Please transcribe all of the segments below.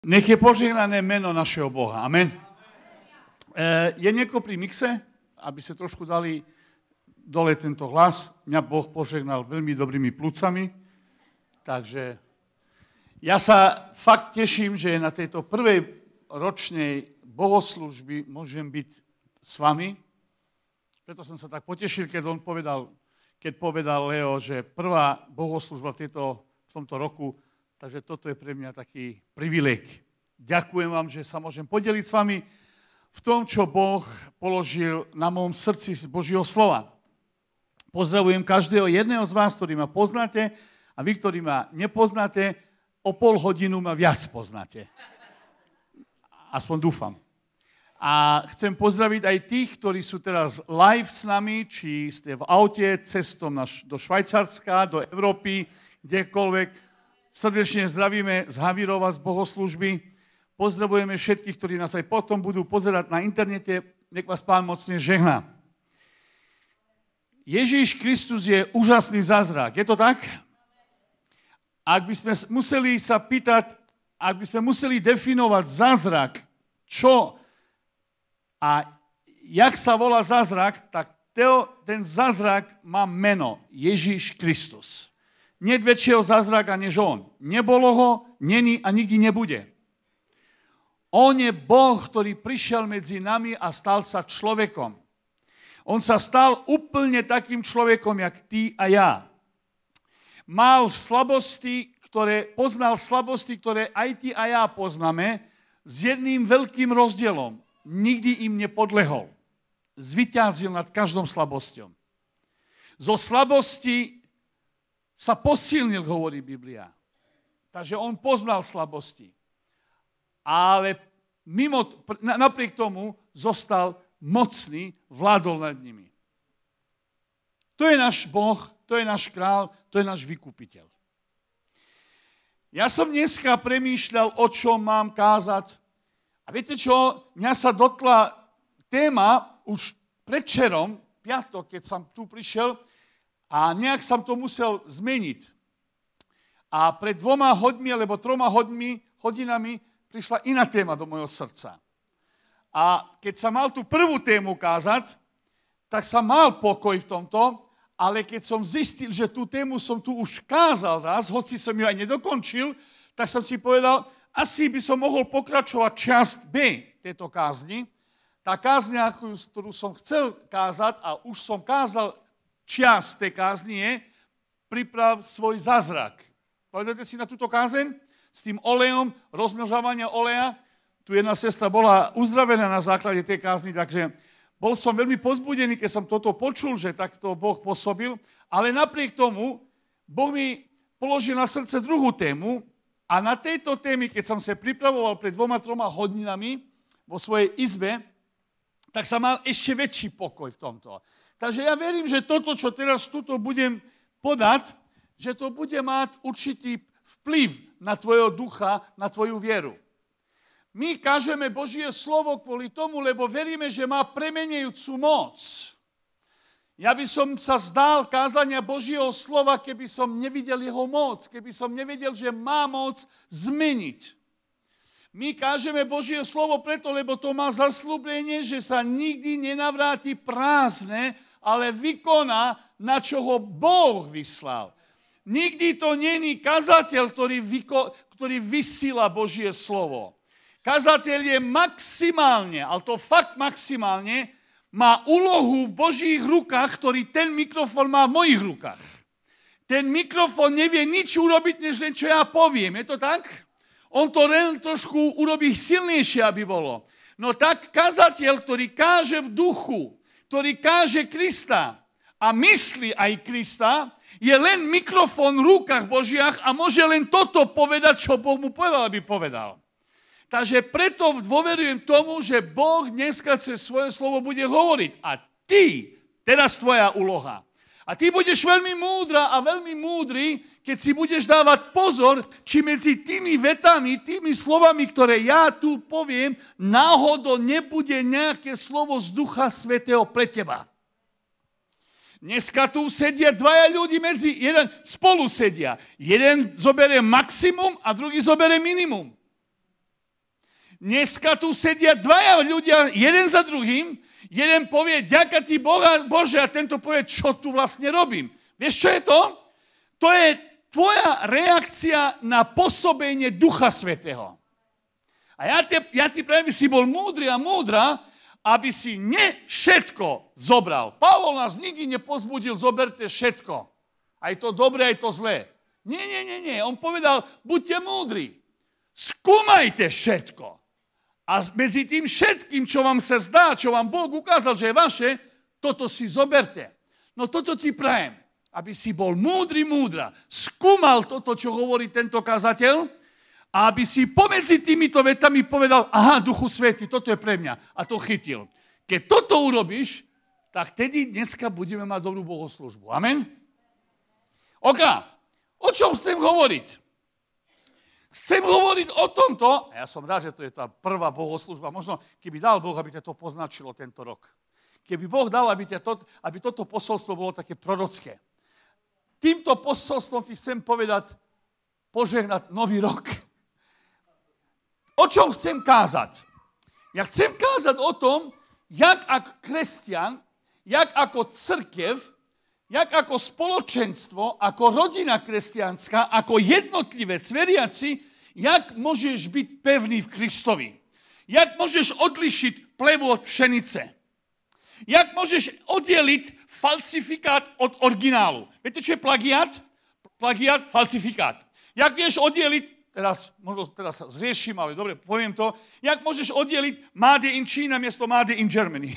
Nech je požehnané meno našeho Boha. Amen. Je niekto pri mixe, aby sa trošku dali dole tento hlas. Mňa Boh požehnal veľmi dobrými plúcami. Takže ja sa fakt teším, že na tejto prvej ročnej bohoslúžby môžem byť s vami. Preto som sa tak potešil, keď povedal Leo, že prvá bohoslúžba v tomto roku. Takže toto je pre mňa taký privilég. Ďakujem vám, že sa môžem podeliť s vami v tom, čo Boh položil na mojom srdci z Božieho slova. Pozdravujem každého jedného z vás, ktorý ma poznáte, a vy, ktorí ma nepoznáte, o pol hodinu ma viac poznáte. Aspoň dúfam. A chcem pozdraviť aj tých, ktorí sú teraz live s nami, či ste v aute, cestom do Švajčiarska, do Európy, kdekoľvek. Srdečne zdravíme z Havirova, z bohoslúžby. Pozdravujeme všetkých, ktorí nás aj potom budú pozerať na internete. Nech vás Pán mocne žehná. Ježíš Kristus je úžasný zázrak. Je to tak? Ak by sme museli sa pýtať, ak by sme museli definovať zázrak, čo a jak sa volá zázrak, tak ten zázrak má meno Ježíš Kristus. Nie väčšieho zázraka než on. Nebolo ho, není a nikdy nebude. On je Boh, ktorý prišiel medzi nami a stal sa človekom. On sa stal úplne takým človekom, jak ty a ja. Poznal slabosti, ktoré aj ty a ja poznáme, s jedným veľkým rozdielom. Nikdy im nepodlehol. Zvyťazil nad každou slabosťou. Zo slabosti sa posilnil, hovorí Biblia. Takže on poznal slabosti. Ale napriek tomu zostal mocný, vládol nad nimi. To je náš Boh, to je náš král, to je náš vykupiteľ. Ja som dneska premýšľal, o čom mám kázať. A viete čo? Mňa sa dotkla téma už predvčerom, piatok, keď som tu prišiel, a nejak som to musel zmeniť. A pred 2 hodmi, alebo 3 hodinami prišla iná téma do mojho srdca. A keď som mal tú prvú tému kázať, tak som mal pokoj v tomto, ale keď som zistil, že tú tému som tu už kázal raz, hoci som ju aj nedokončil, tak som si povedal, asi by som mohol pokračovať časť B tejto kázni. Tá kázňa, ktorú som chcel kázať, a už som kázal časť tej kázni, je priprav svoj zázrak. Povedete si na túto kázeň? S tým olejom, rozmnožávania oleja. Tu jedna sestra bola uzdravená na základe tej kázni, takže bol som veľmi povzbudený, keď som toto počul, že takto Boh pôsobil. Ale napriek tomu, Boh mi položil na srdce druhú tému a na tejto témy, keď som sa pripravoval pred 2-3 hodinami vo svojej izbe, tak som mal ešte väčší pokoj v tomto. Takže ja verím, že toto, čo teraz tuto budem podať, že to bude mať určitý vplyv na tvojho ducha, na tvoju vieru. My kážeme Božie slovo kvôli tomu, lebo veríme, že má premenujúcu moc. Ja by som sa zdál kázania Božieho slova, keby som nevidel jeho moc, keby som nevedel, že má moc zmeniť. My kážeme Božie slovo preto, lebo to má zasľúbenie, že sa nikdy nenavráti prázdne, ale vykoná, na čo ho Boh vyslal. Nikdy to není kazateľ, ktorý vysíla Božie slovo. Kazateľ je maximálne, ale to fakt maximálne, má úlohu v Božích rukách, ktorý ten mikrofón má v mojich rukách. Ten mikrofón nevie nič urobiť, než len čo ja poviem. Je to tak? On to len trošku urobí silnejšie, aby bolo. No tak kazateľ, ktorý káže v duchu, ktorý káže Krista a myslí aj Krista, je len mikrofón v rukách Božiach a môže len toto povedať, čo Boh mu povedal, aby povedal. Takže preto dôverujem tomu, že Boh dneska cez svoje slovo bude hovoriť. A ty, teraz tvoja úloha. A ty budeš veľmi múdra a veľmi múdry, keď si budeš dávať pozor, či medzi tými vetami, tými slovami, ktoré ja tu poviem, náhodou nebude nejaké slovo z Ducha Svätého pre teba. Dneska tu sedia 2 ľudí spolu sedia. Jeden zoberie maximum a druhý zoberie minimum. Dneska tu sedia dvaja ľudia, jeden za druhým, jeden povie, ďaká ti Bože, a tento povie, čo tu vlastne robím. Vieš, čo je to? To je tvoja reakcia na pôsobenie Ducha Svätého. A ja ti prajem, aby si bol múdry a múdra, aby si všetko zobral. Pavol nás nikdy nepozbudil, zoberte všetko. Aj to dobré, aj to zlé. Nie. On povedal, buďte múdri. Skúmajte všetko. A medzi tým všetkým, čo vám sa zdá, čo vám Boh ukázal, že je vaše, toto si zoberte. No toto ti prajem, aby si bol múdra, skúmal toto, čo hovorí tento kazateľ, a aby si pomedzi týmito vetami povedal, aha, Duchu Svätý, toto je pre mňa. A to chytil. Keď toto urobíš, tak tedy dneska budeme mať dobrú bohoslúžbu. Amen? O čom chcem hovoriť? Chcem hovoriť o tomto, a ja som rád, že to je tá prvá bohoslúžba, možno keby dal Boh, aby ťa to poznačilo tento rok. Keby Boh dal, aby toto posolstvo bolo také prorocké. Týmto posolstvom ti chcem povedať, požehnať nový rok. O čom chcem kázať? Ja chcem kázať o tom, jak ako kresťan, jak ako cirkev, jak ako spoločenstvo, ako rodina kresťanská, ako jednotlivec veriaci, jak môžeš byť pevný v Kristovi. Jak môžeš odlišiť plevu od pšenice. Jak môžeš oddeliť falsifikát od originálu. Viete, čo je plagiát? Plagiát, falsifikát. Jak vieš oddeliť, možno teraz zriešim, ale dobre, poviem to, jak môžeš oddeliť Made in China miesto Made in Germany.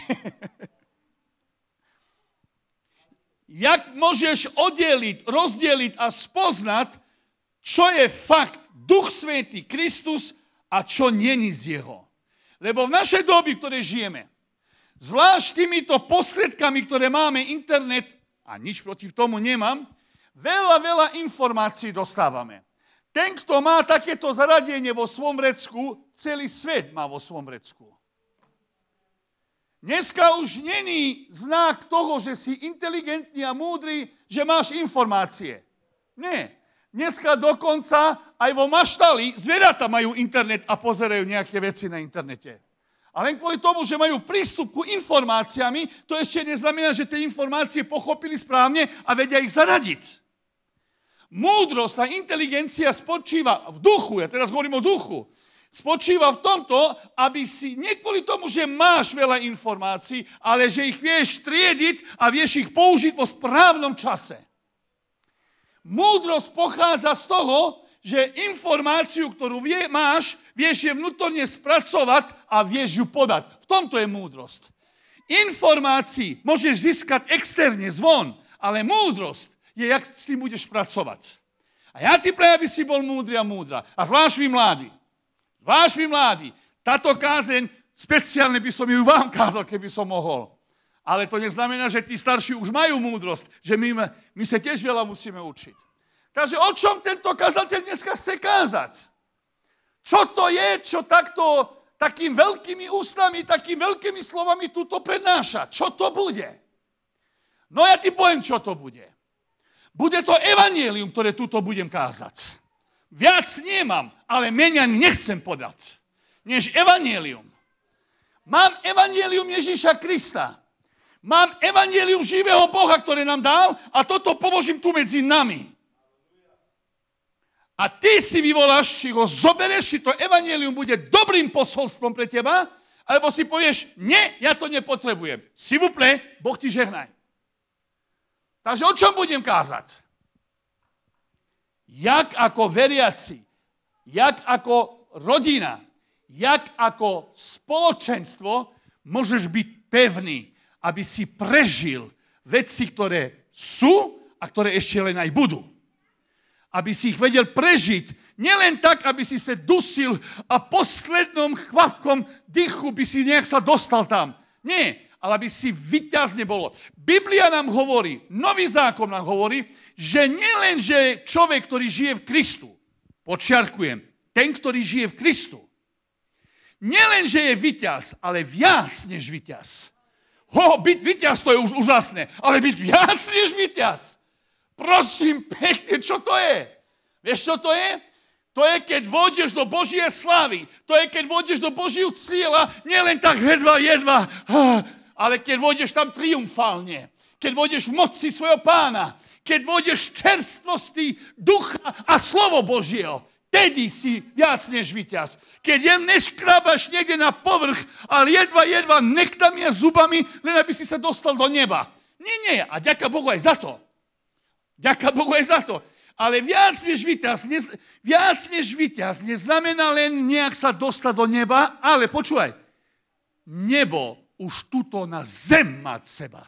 Jak môžeš oddeliť, rozdeliť a spoznať, čo je fakt Duch Svätý, Kristus a čo není z jeho. Lebo v našej dobe, v ktorej žijeme, zvlášť týmito posledkami, ktoré máme, internet, a nič proti tomu nemám, veľa informácií dostávame. Ten, kto má takéto zaradenie vo svom vrecku, celý svet má vo svom vrecku. Dneska už není znak toho, že si inteligentný a múdry, že máš informácie. Nie. Dneska dokonca aj vo maštali zvieratá majú internet a pozerajú nejaké veci na internete. A len kvôli tomu, že majú prístup ku informáciami, to ešte neznamená, že tie informácie pochopili správne a vedia ich zaradiť. Múdrosť a inteligencia spočíva v duchu, ja teraz hovorím o duchu, spočíva v tomto, aby si, nie kvôli tomu, že máš veľa informácií, ale že ich vieš triediť a vieš ich použiť vo správnom čase. Múdrosť pochádza z toho, že informáciu, ktorú máš, vieš je vnútorne spracovať a vieš ju podať. V tomto je múdrosť. Informácií môžeš získať externe, zvon, ale múdrosť je, jak s tým budeš pracovať. A ja ti prajem, aby si bol múdry a múdra. A zvlášť vy mladí. Táto kázeň, speciálne by som ju vám kázal, keby som mohol. Ale to neznamená, že tí starší už majú múdrosť, že my sa tiež veľa musíme učiť. Takže o čom tento kazateľ dneska chce kázať? Čo to je, čo takým veľkými ústami, takými veľkými slovami tuto prednáša? Čo to bude? No ja ti poviem, čo to bude. Bude to evanjelium, ktoré tuto budem kázať. Viac nemám, ale menej nechcem podať, než evanjelium. Mám evanjelium Ježíša Krista. Mám evanjelium živého Boha, ktoré nám dal a toto položím tu medzi nami. A ty si vyvoláš, či ho zoberieš, či to evanjelium bude dobrým posolstvom pre teba, alebo si povieš, nie, ja to nepotrebujem. Si vúple, Boh ti žehnaj. Takže o čom budem kázať? Jak ako veriaci, jak ako rodina, jak ako spoločenstvo môžeš byť pevný, aby si prežil veci, ktoré sú a ktoré ešte len aj budú. Aby si ich vedel prežiť, nielen tak, aby si sa dusil a poslednom chvapkom dychu by si nejak sa dostal tam. Nie, ale aby si víťazne bolo. Biblia nám hovorí, Nový zákon nám hovorí, že nielen, že je človek, ktorý žije v Kristu, podčiarkujem, ten, ktorý žije v Kristu, nielen, že je víťaz, ale viac než víťaz. Byť víťaz, to je už úžasné, ale byť viac než víťaz. Prosím, pekne, čo to je? Vieš, čo to je? To je, keď vôjdeš do Božie slávy. To je, keď vôjdeš do Božieho cieľa, nielen tak jedva, ale keď vôjdeš tam triumfálne. Keď vôjdeš v moci svojho Pána. Keď vôjdeš v čerstvosti ducha a slovo Božieho. Tedy si viac než víťaz. Keď jen neškrábaš niekde na povrch, ale jedva nechtami a zubami, len aby si sa dostal do neba. Nie. A ďaká Bohu aj za to. Ďaká Bohu aj za to. Ale viac než víťaz neznamená len nejak sa dostať do neba, ale počúvaj, nebo už tuto na zem mať seba.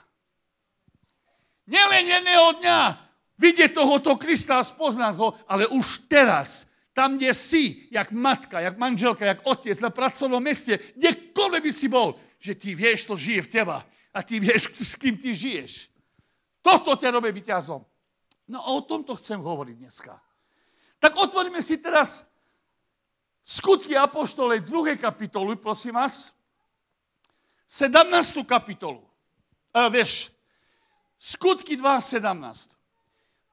Nielen jedného dňa vidieť tohoto Krista a spoznať ho, ale už teraz, tam, kde si, jak matka, jak manželka, jak otec, na pracovnom meste, kdekoľvek by si bol, že ty vieš, to žije v teba a ty vieš, s kým ty žiješ. Toto ťa robí víťazom. No a o tomto chcem hovoriť dneska. Tak otvoríme si teraz Skutky apoštolej 2. kapitolu, prosím vás, 17. kapitolu. Skutky 2.17.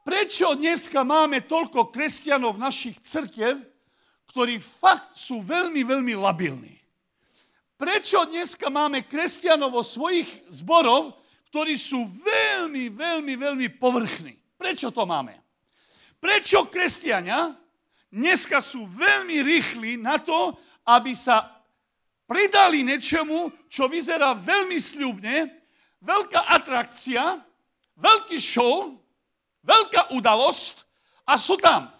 Prečo dneska máme toľko kresťanov v našich cirkev, ktorí fakt sú veľmi, veľmi labilní? Prečo dneska máme kresťanov vo svojich zboroch, ktorí sú veľmi, veľmi, veľmi povrchní? Prečo to máme? Prečo kresťania dneska sú veľmi rýchli na to, aby sa pridali niečomu, čo vyzerá veľmi sľubne, veľká atrakcia, veľký show, veľká udalosť a sú tam.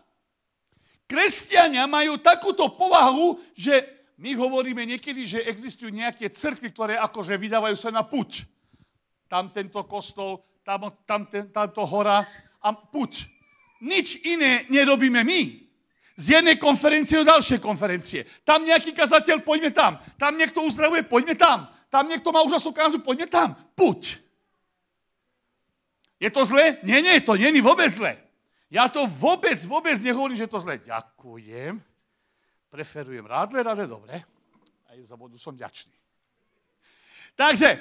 Kresťania majú takúto povahu, že my hovoríme niekedy, že existujú nejaké cirkvi, ktoré akože vydávajú sa na puť. Tam tento kostol, tamto hora, a puť. Nič iné nerobíme my. Z jednej konferencie do ďalšej konferencie. Tam nejaký kazateľ, poďme tam. Tam niekto uzdravuje, poďme tam. Tam niekto má úžasnú kázu, poďme tam. Puť. Je to zlé? Nie, to nie je vôbec zlé. Ja to vôbec nehovorím, že je to zlé. Ďakujem. Preferujem Radler, ale dobre. Aj za vodu som vďačný. Takže,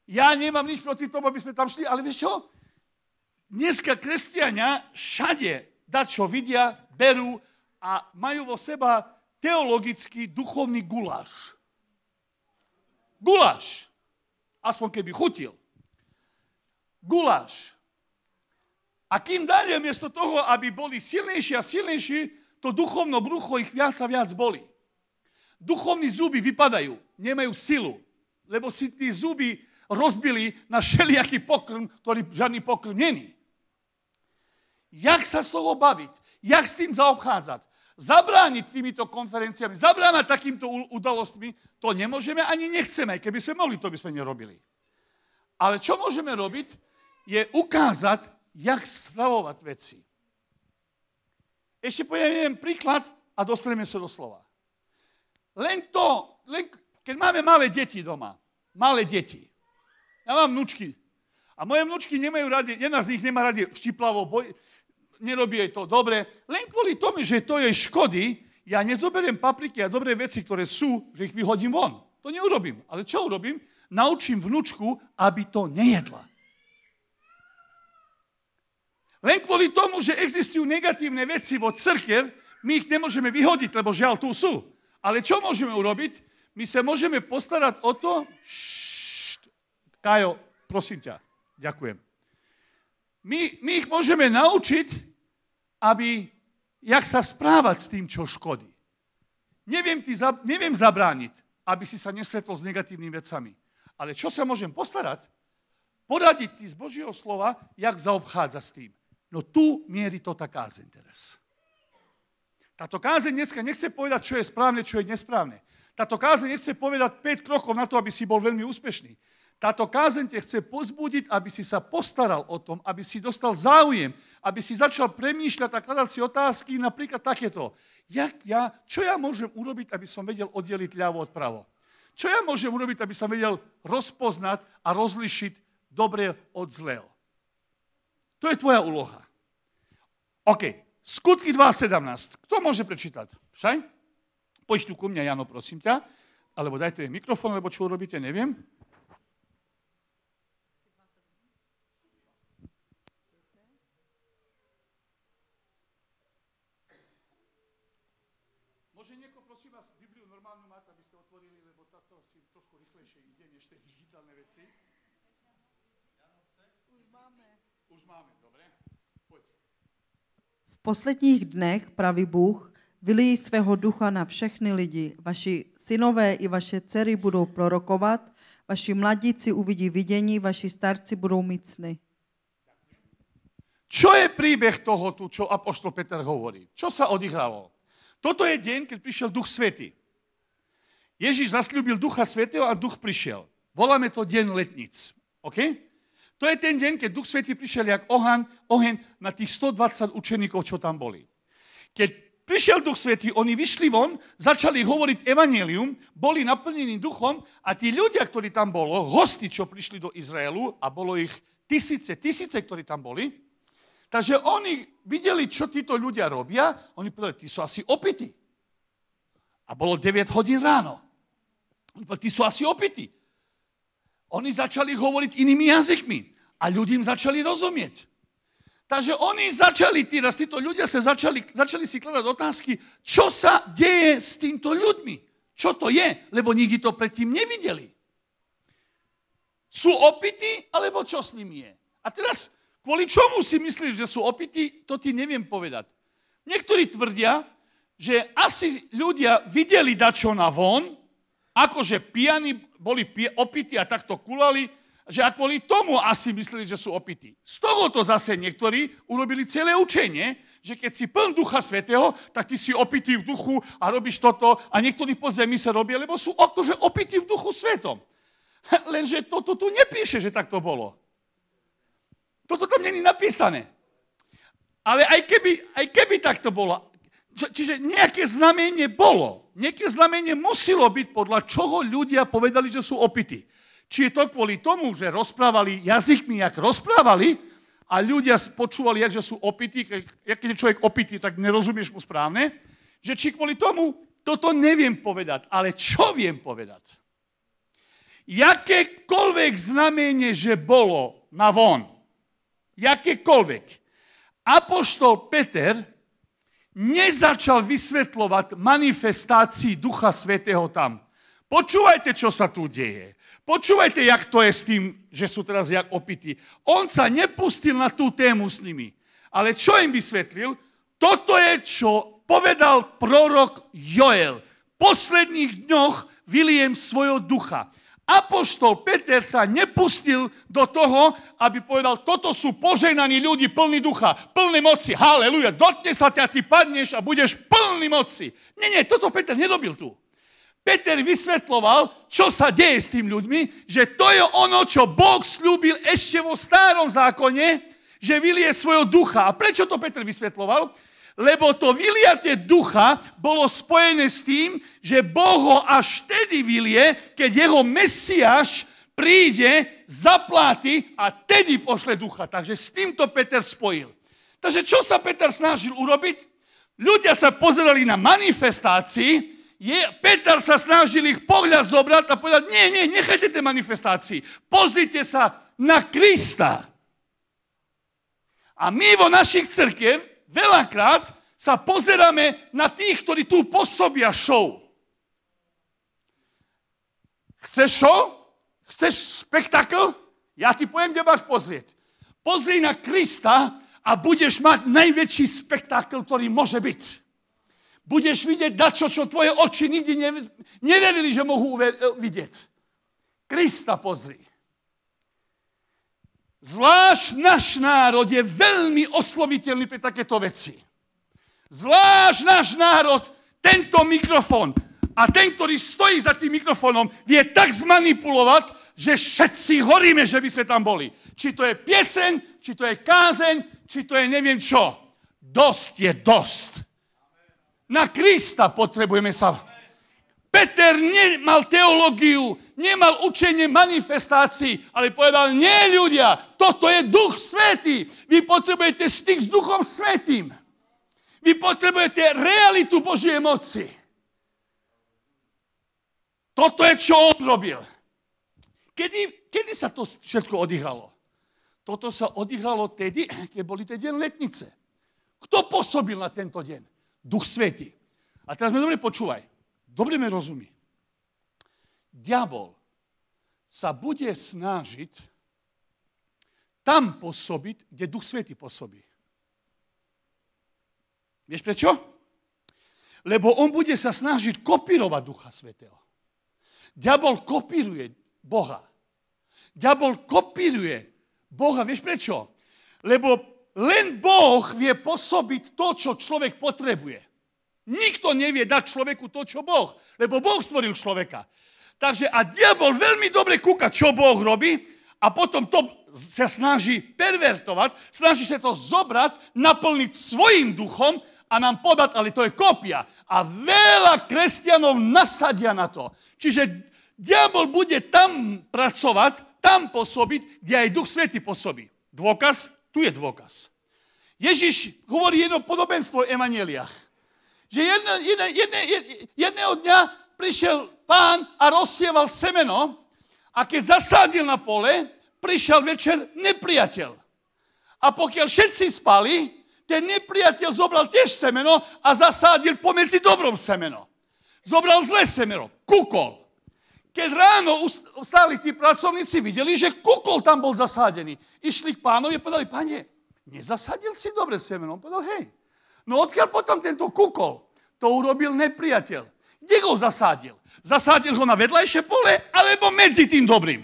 ja nemám nič proti tomu, aby sme tam šli, ale vieš čo? Dneska kresťania všade dačo vidia, berú a majú vo seba teologický, duchovný guláš. Guláš. Aspoň keby chutil. Guláš. A kým ďalej, miesto toho, aby boli silnejší a silnejší, to duchovno brucho ich viac a viac boli. Duchovní zuby vypadajú, nemajú silu, lebo si tí zuby rozbili na všelijaký pokrm, ktorý žiadny pokrm není. Jak sa z toho baviť? Jak s tým zaobchádzať? Zabrániť týmito konferenciami, zabrániť takýmto udalostmi, to nemôžeme ani nechceme. Keby sme mohli, to by sme nerobili. Ale čo môžeme robiť, je ukázať, jak spravovať veci. Ešte poviem príklad a dostaneme sa do slova. Keď máme malé deti doma, ja mám vnúčky, a moje vnúčky nemajú radi, jedna z nich nemá radi štiplavo, nerobí jej to dobre, len kvôli tomu, že to jej škody, ja nezoberiem papriky a dobré veci, ktoré sú, že ich vyhodím von. To neurobím. Ale čo urobím? Naučím vnúčku, aby to nejedla. Len kvôli tomu, že existujú negatívne veci vo cirkev, my ich nemôžeme vyhodiť, lebo žiaľ tu sú. Ale čo môžeme urobiť? My sa môžeme postarať o to... Kajo, prosím ťa, ďakujem. My ich môžeme naučiť, jak sa správať s tým, čo škodí. Neviem zabrániť, aby si sa nestretol s negatívnymi vecami. Ale čo sa môžem postarať? Poradiť ti z Božieho slova, jak zaobchádza s tým. No tu mierí to tá kázeň teraz. Táto kázeň dneska nechce povedať, čo je správne, čo je nesprávne. Táto kázeň nechce povedať 5 krokov na to, aby si bol veľmi úspešný. Táto kázeň ťa chce pozbudiť, aby si sa postaral o tom, aby si dostal záujem, aby si začal premýšľať a kladať si otázky, napríklad takéto. Čo ja môžem urobiť, aby som vedel oddeliť ľavo od pravo? Čo ja môžem urobiť, aby som vedel rozpoznať a rozlišiť dobre od zlého? To je tvoja úloha. OK. Skutky 2.17. Kto môže prečítať? Všaj? Poď tu ku mňa, Jano, prosím ťa. Alebo dajte jej mikrofón, alebo čo urobíte, neviem. táto si trošku rýchlejšie ide, než tie digitálne veci. Už máme, dobre. Poď. V posledních dnech, praví Bůh, vylijí svého ducha na všechny lidi. Vaši synové i vaše dcery budou prorokovat, vaši mladíci uvidí vidění, vaši starci budou mít sny. Čo je príbeh toho tu, čo apoštol Peter hovorí? Čo sa odihralo? Toto je deň, keď prišiel Duch Svätý. Ježiš zasľúbil Ducha Svätého a Duch prišiel. Voláme to deň letníc. OK? To je ten deň, keď Duch Svätý prišiel jak oheň na tých 120 učeníkov, čo tam boli. Keď prišiel Duch Svätý, oni vyšli von, začali hovoriť evanjelium, boli naplnení duchom a tí ľudia, ktorí tam bolo, hosti, čo prišli do Izraelu, a bolo ich tisíce, ktorí tam boli, takže oni videli, čo títo ľudia robia, oni povedali, tí sú asi opití. A bolo 9 hodín ráno. Oni povedali, tí sú asi opití. Oni začali hovoriť inými jazykmi a ľudia im začali rozumieť. Takže oni začali, títo ľudia sa začali si kladať otázky, čo sa deje s týmto ľuďmi. Čo to je? Lebo nikdy to predtým nevideli. Sú opití, alebo čo s nimi je? A teraz, kvôli čomu si myslíš, že sú opití, to ti neviem povedať. Niektorí tvrdia, že asi ľudia videli dačo na von, akože pijani boli opití a takto kulali, že a kvôli tomu asi mysleli, že sú opití. Z tohoto zase niektorí urobili celé učenie, že keď si pln Ducha Svätého, tak ty si opitý v duchu a robíš toto a niektorí po zemi sa robia, lebo sú akože opití v Duchu Svätom. Lenže toto tu nepíše, že tak to bolo. Toto tam není napísané. Ale aj keby tak to bolo, čiže nejaké znamenie bolo, nejaké znamenie muselo byť, podľa čoho ľudia povedali, že sú opití. Či je to kvôli tomu, že rozprávali jazykmi, jak rozprávali, a ľudia počúvali, že sú opití, keď je človek opitý, tak nerozumieš mu správne, že či kvôli tomu, toto neviem povedať, ale čo viem povedať? Jakékoľvek znamenie, že bolo na von, jakékoľvek, apoštol Peter nezačal vysvetľovať manifestácii Ducha Svätého tam. Počúvajte, čo sa tu deje. Počúvajte, jak to je s tým, že sú teraz jak opití. On sa nepustil na tú tému s nimi. Ale čo im vysvetlil? Toto je, čo povedal prorok Joel. V posledných dňoch vylijem svojho ducha. Apoštol Peter sa nepustil do toho, aby povedal, toto sú požehnaní ľudí plní ducha, plní moci. Haleluja, dotkne sa ťa, ty padneš a budeš plný moci. Nie, toto Peter nerobil tu. Peter vysvetloval, čo sa deje s tým ľuďmi, že to je ono, čo Boh sľúbil ešte vo starom zákone, že vylie svojho ducha. A prečo to Peter vysvetloval? Lebo to vyliatie ducha bolo spojené s tým, že Boh ho až vtedy vylie, keď jeho Mesiáš príde, zapláti a tedy pošle ducha. Takže s týmto Peter spojil. Takže čo sa Peter snažil urobiť? Ľudia sa pozerali na manifestácii, Peter sa snažil ich pohľad zobrať a povedať, nie, nechajte tie manifestácii. Pozrite sa na Krista. A my vo našich cirkev veľakrát sa pozeráme na tých, ktorí tu pôsobia show. Chceš show? Chceš spektakl? Ja ti poviem, kde máš pozrieť. Pozri na Krista a budeš mať najväčší spektakl, ktorý môže byť. Budeš vidieť dačo, čo tvoje oči nikdy neverili, že mohú vidieť. Krista pozri. Zvlášť náš národ je veľmi osloviteľný pre takéto veci. Zvlášť náš národ, tento mikrofón a ten, ktorý stojí za tým mikrofónom, vie tak zmanipulovať, že všetci horíme, že by sme tam boli. Či to je pieseň, či to je kázeň, či to je neviem čo. Dosť je dosť. Na Krista potrebujeme sa. Peter nemal teológiu, nemal učenie manifestácií, ale povedal, nie ľudia, toto je Duch Svätý. Vy potrebujete styk s Duchom Svätým. Vy potrebujete realitu Božej moci. Toto je, čo on robil. Kedy sa to všetko odihralo? Toto sa odihralo tedy, keď boli tie deň letnice. Kto pôsobil na tento deň? Duch Svätý. A teraz dobre počúvaj. Dobre mi rozumí. diabol sa bude snažiť tam pôsobiť, kde Duch Svätý pôsobí. Vieš prečo? Lebo on bude sa snažiť kopírovať Ducha Svätého. Diabol kopíruje Boha. Diabol kopíruje Boha. Vieš prečo? Lebo len Boh vie pôsobiť to, čo človek potrebuje. Nikto nevie dať človeku to, čo Boh. Lebo Boh stvoril človeka. Takže a diabol veľmi dobre kúka, čo Boh robí a potom to sa snaží pervertovať, snaží sa to zobrať, naplniť svojim duchom a nám podať, ale to je kópia. A veľa kresťanov nasadia na to. Čiže diabol bude tam pracovať, tam pôsobiť, kde aj Duch Svätý pôsobí. Dôkaz? Tu je dôkaz. Ježiš hovorí jedno podobenstvo v evanjeliách. Že jedného dňa prišiel Pán a rozsieval semeno a keď zasádil na pole, prišiel večer nepriateľ. A pokiaľ všetci spali, ten nepriateľ zobral tiež semeno a zasádil pomedzi dobrom semeno. Zobral zlé semeno, kukol. Keď ráno ustali tí pracovníci, videli, že kukol tam bol zasádený. Išli k Pánovi a povedali, Pane, nezasadil si dobre semeno? On povedal, hej. No odkiaľ potom tento kukol? To urobil nepriateľ. Kde ho zasádil? Zasádil ho na vedľajšie pole, alebo medzi tým dobrým?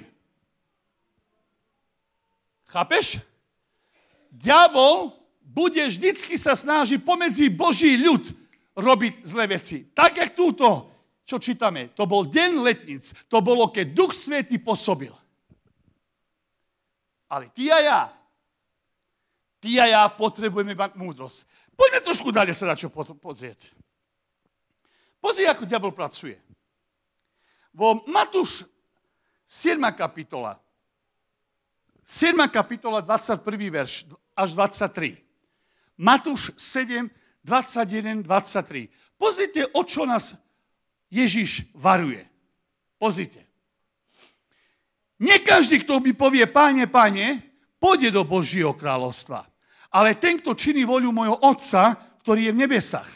Chápeš? Diabol bude vždycky sa snažiť pomedzi Boží ľud robiť zlé veci. Tak, jak túto, čo čítame, to bol deň letníc. To bolo, keď Duch Svätý pôsobil. Ale ty a ja potrebujeme mať múdrosť. Poďme trošku ďalej sa na čo pozrieť. Pozri, ako diabol pracuje. Vo Matúš 7. kapitola, 21. verš až 23. Matúš 7, 21, 23. Pozrite, o čo nás Ježiš varuje. Pozrite. Nie každý, kto mi povie, Páne, Pane, pôjde do Božieho kráľovstva. Ale ten, kto činí voľu mojho Otca, ktorý je v nebesách.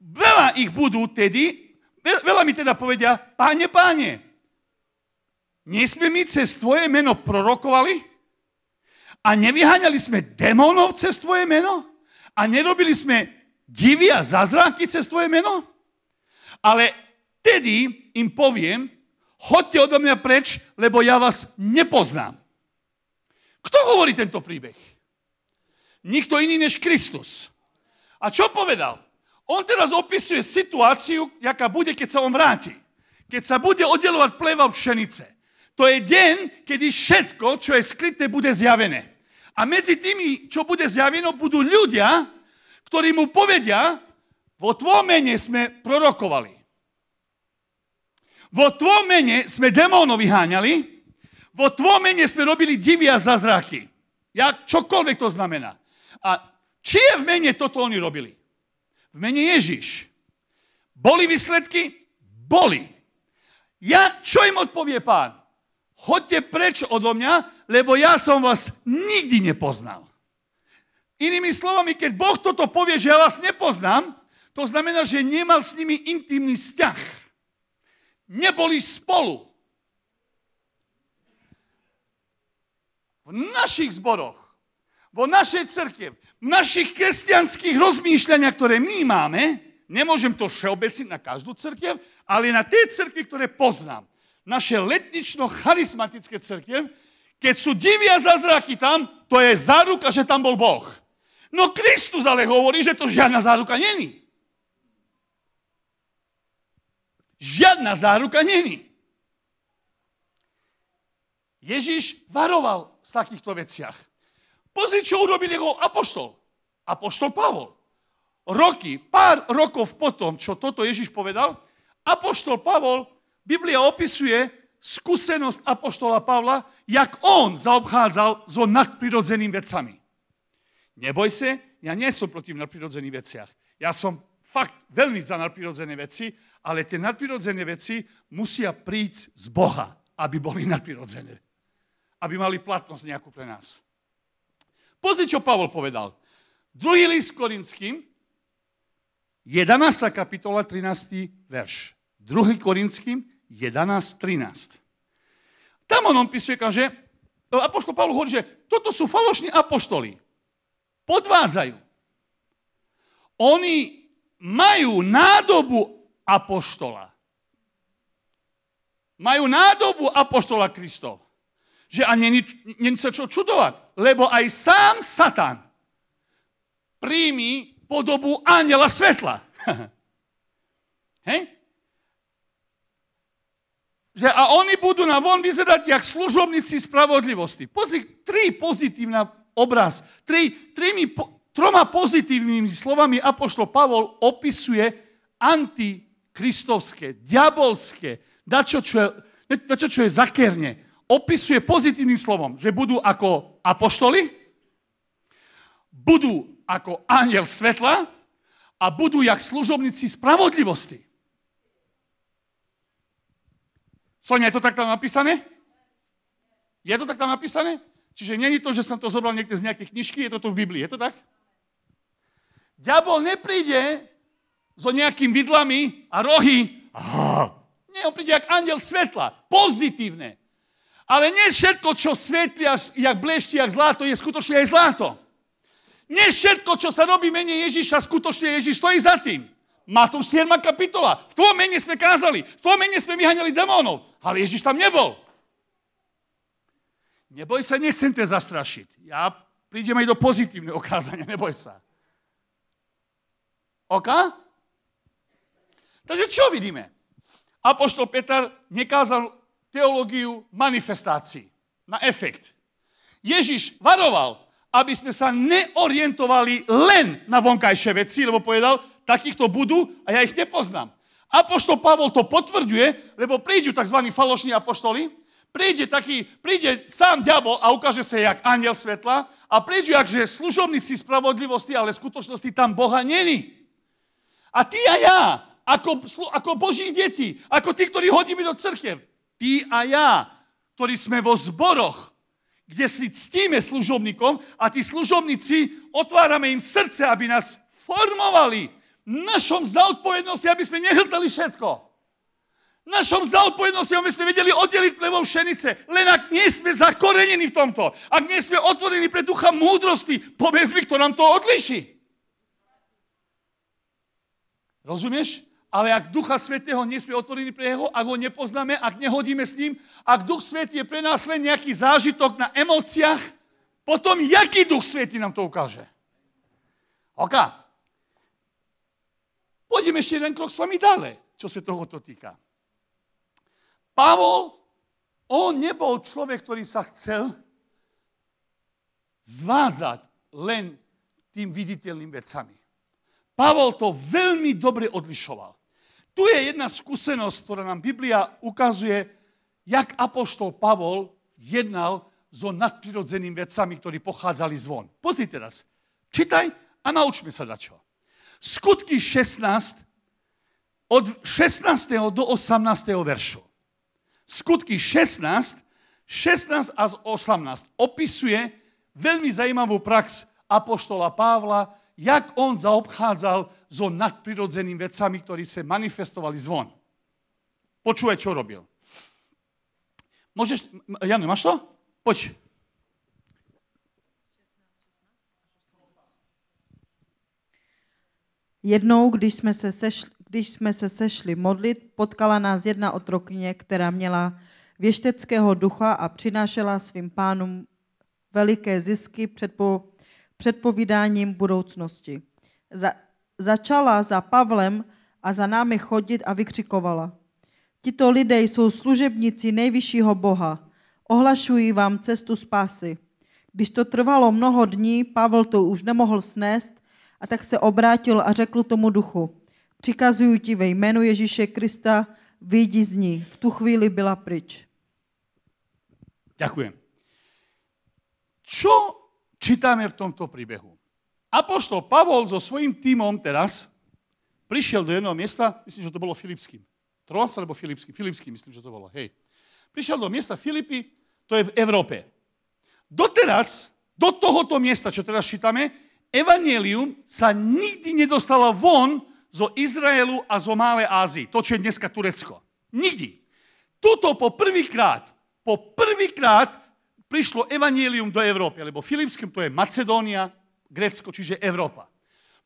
Veľa ich budú tedy, veľa mi teda povedia, Páne, Páne, nie sme my cez Tvoje meno prorokovali? A nevyháňali sme démonov cez Tvoje meno? A nerobili sme divy a zázraky cez Tvoje meno? Ale tedy im poviem, choďte odo mňa preč, lebo ja vás nepoznám. Kto hovorí tento príbeh? Nikto iný než Kristus. A čo povedal? On teraz opisuje situáciu, jaká bude, keď sa on vráti. Keď sa bude oddelovať pleva od pšenice. To je deň, kedy všetko, čo je skryté, bude zjavené. A medzi tými, čo bude zjaveno, budú ľudia, ktorí mu povedia, vo tvojom mene sme prorokovali. Vo tvojom mene sme démonov vyháňali, vo tvojom mene sme robili divy a zázraky. Čokoľvek to znamená. A či je v mene toto oni robili? V mene Ježiš. Boli výsledky? Boli. Čo im odpovie Pán? Choďte preč odo mňa, lebo ja som vás nikdy nepoznal. Inými slovami, keď Boh toto povie, že ja vás nepoznám, to znamená, že nemal s nimi intimný vzťah. Neboli spolu. V našich zboroch, vo našej cirkvi, v našich kresťanských rozmýšľaniach, ktoré my máme, nemôžem to všeobecniť na každú cirkev, ale na tie cirkvi, ktoré poznám. Naše letnično-charizmatické cirkev, keď sú divy a zázraky tam, to je záruka, že tam bol Boh. No Kristus ale hovorí, že to žiadna záruka není. Žiadna záruka není. Ježiš varoval v takýchto veciach. Pozri, čo urobil jeho apoštol. Apoštol Pavol. Pár rokov potom, čo toto Ježiš povedal, apoštol Pavol, Biblia opisuje skúsenosť apoštola Pavla, jak on zaobchádzal so nadprirodzenými vecami. Neboj sa, ja nie som proti nadprirodzeným veciach. Ja som fakt veľmi za nadprirodzené veci, ale tie nadprirodzené veci musia prísť z Boha, aby boli nadprirodzené. Aby mali platnosť nejakú pre nás. Pozri, čo Pavol povedal. 2. list Korinským, 11. kapitola, 13. verš. 2. Korinským, 11.13. Tam on opisuje, že apoštol Pavol hovorí, že toto sú falošní apoštoli. Podvádzajú. Oni majú nádobu apoštola. Majú nádobu apoštola Kristov. Že a není sa čo čudovať, lebo aj sám Satan príjmi podobu anjela svetla. Hej? Že a oni budú na von vyzerať jak služobníci spravodlivosti. Tri pozitívna obraz. Troma pozitívnymi slovami apoštol Pavol opisuje antikristovské, diabolské, dačo, čo je zakerne. Opisuje pozitívnym slovom, že budú ako apoštoli, budú ako anjel svetla a budú jak služobníci spravodlivosti. Sonia, je to tak tam napísané? Je to tak tam napísané? Čiže nie je to, že som to zobral niekde z nejakej knižky, je to tu v Biblii, je to tak? Diabol nepríde so nejakým vidlami a rohy. Nie, on príde jak anjel svetla, pozitívne. Ale nie všetko, čo svetli, jak blešti, jak zlato, je skutočne aj zlato. Nie všetko, čo sa robí mene Ježiša, skutočne Ježiš stojí za tým. Matúš 7. kapitola. V tvojom mene sme kázali, v tvojom mene sme vyháňali démonov, ale Ježiš tam nebol. Neboj sa, nechcem ťa zastrašiť. Ja prídem aj do pozitívneho kázania, neboj sa. OK? Takže čo vidíme? Apoštol Peter nekázal teológiu manifestácií na efekt. Ježiš varoval, aby sme sa neorientovali len na vonkajšie veci, lebo povedal, takýchto budú a ja ich nepoznám. Apoštol Pavol to potvrďuje, lebo prídu tzv. Falošní apoštoli, príde sám diabol a ukáže sa jak anjel svetla a prídu jakže služobníci spravodlivosti, ale v skutočnosti tam Boha není. A ty a ja, ako Boží deti, ako tí, ktorí hodíme do cirkev, ty a ja, ktorí sme vo zboroch, kde si ctíme služobníkom a tí služobníci otvárame im srdce, aby nás formovali našom zodpovednosti, aby sme nehltali všetko. Našom zodpovednosti, aby sme vedeli oddeliť plevo pšenice. Len ak nie sme zakorenení v tomto, ak nie sme otvorení pre ducha múdrosti, povedz mi, kto nám to odliší. Rozumieš? Ale ak Ducha Svätého nie sme otvorení pre jeho, ak ho nepoznáme, ak nehodíme s ním, ak Duch Svätý je pre nás len nejaký zážitok na emóciách, potom jaký Duch Svätý nám to ukáže? OK. Pôjdeme ešte jeden krok s vami ďalej, čo sa tohoto týka. Pavol, on nebol človek, ktorý sa chcel zvádzať len tým viditeľným vecami. Pavol to veľmi dobre odlišoval. Tu je jedna skúsenosť, ktorá nám Biblia ukazuje, jak apoštol Pavol jednal so nadprirodzenými vecami, ktorí pochádzali zvon. Pozri teraz, čítaj a naučme sa dačo. Skutky 16, od 16. do 18. veršu. Skutky 16 až 18 opisuje veľmi zaujímavú prax apoštola Pavla, jak on zaobchádzal so nadprirodzenými vecami, ktorí sa manifestovali zvon. Počúvaj, čo robil. Môžeš, Janu, máš to? Poď. Jednou, když jsme se sešli modlit, potkala nás jedna otrokyně, která měla věšteckého ducha a přinášela svým pánům veliké zisky předpovídáním budoucnosti. Začala za Pavlem a za námi chodit a vykřikovala. Tito lidé jsou služebníci nejvyššího Boha. Ohlašují vám cestu spásy. Když to trvalo mnoho dní, Pavel to už nemohl snést a tak se obrátil a řekl tomu duchu. Přikazuju ti ve jménu Ježíše Krista, vyjdi z ní. V tu chvíli byla pryč. Ďakujem. Čo čítame v tomto príbehu? Apoštol Pavol so svojím tímom teraz prišiel do jedného miesta, myslím, že to bolo Filipským. Troas alebo Filipský? Filipský, myslím, že to bolo. Hej. Prišiel do miesta Filipy, to je v Európe. Doteraz, do tohoto miesta, čo teraz čítame, evanjelium sa nikdy nedostalo von zo Izraelu a zo Malej Ázii. To, čo je dneska Turecko. Nikdy. tuto po prvýkrát prišlo evanjelium do Európy, lebo Filipským to je Macedónia, Grécko, čiže Európa.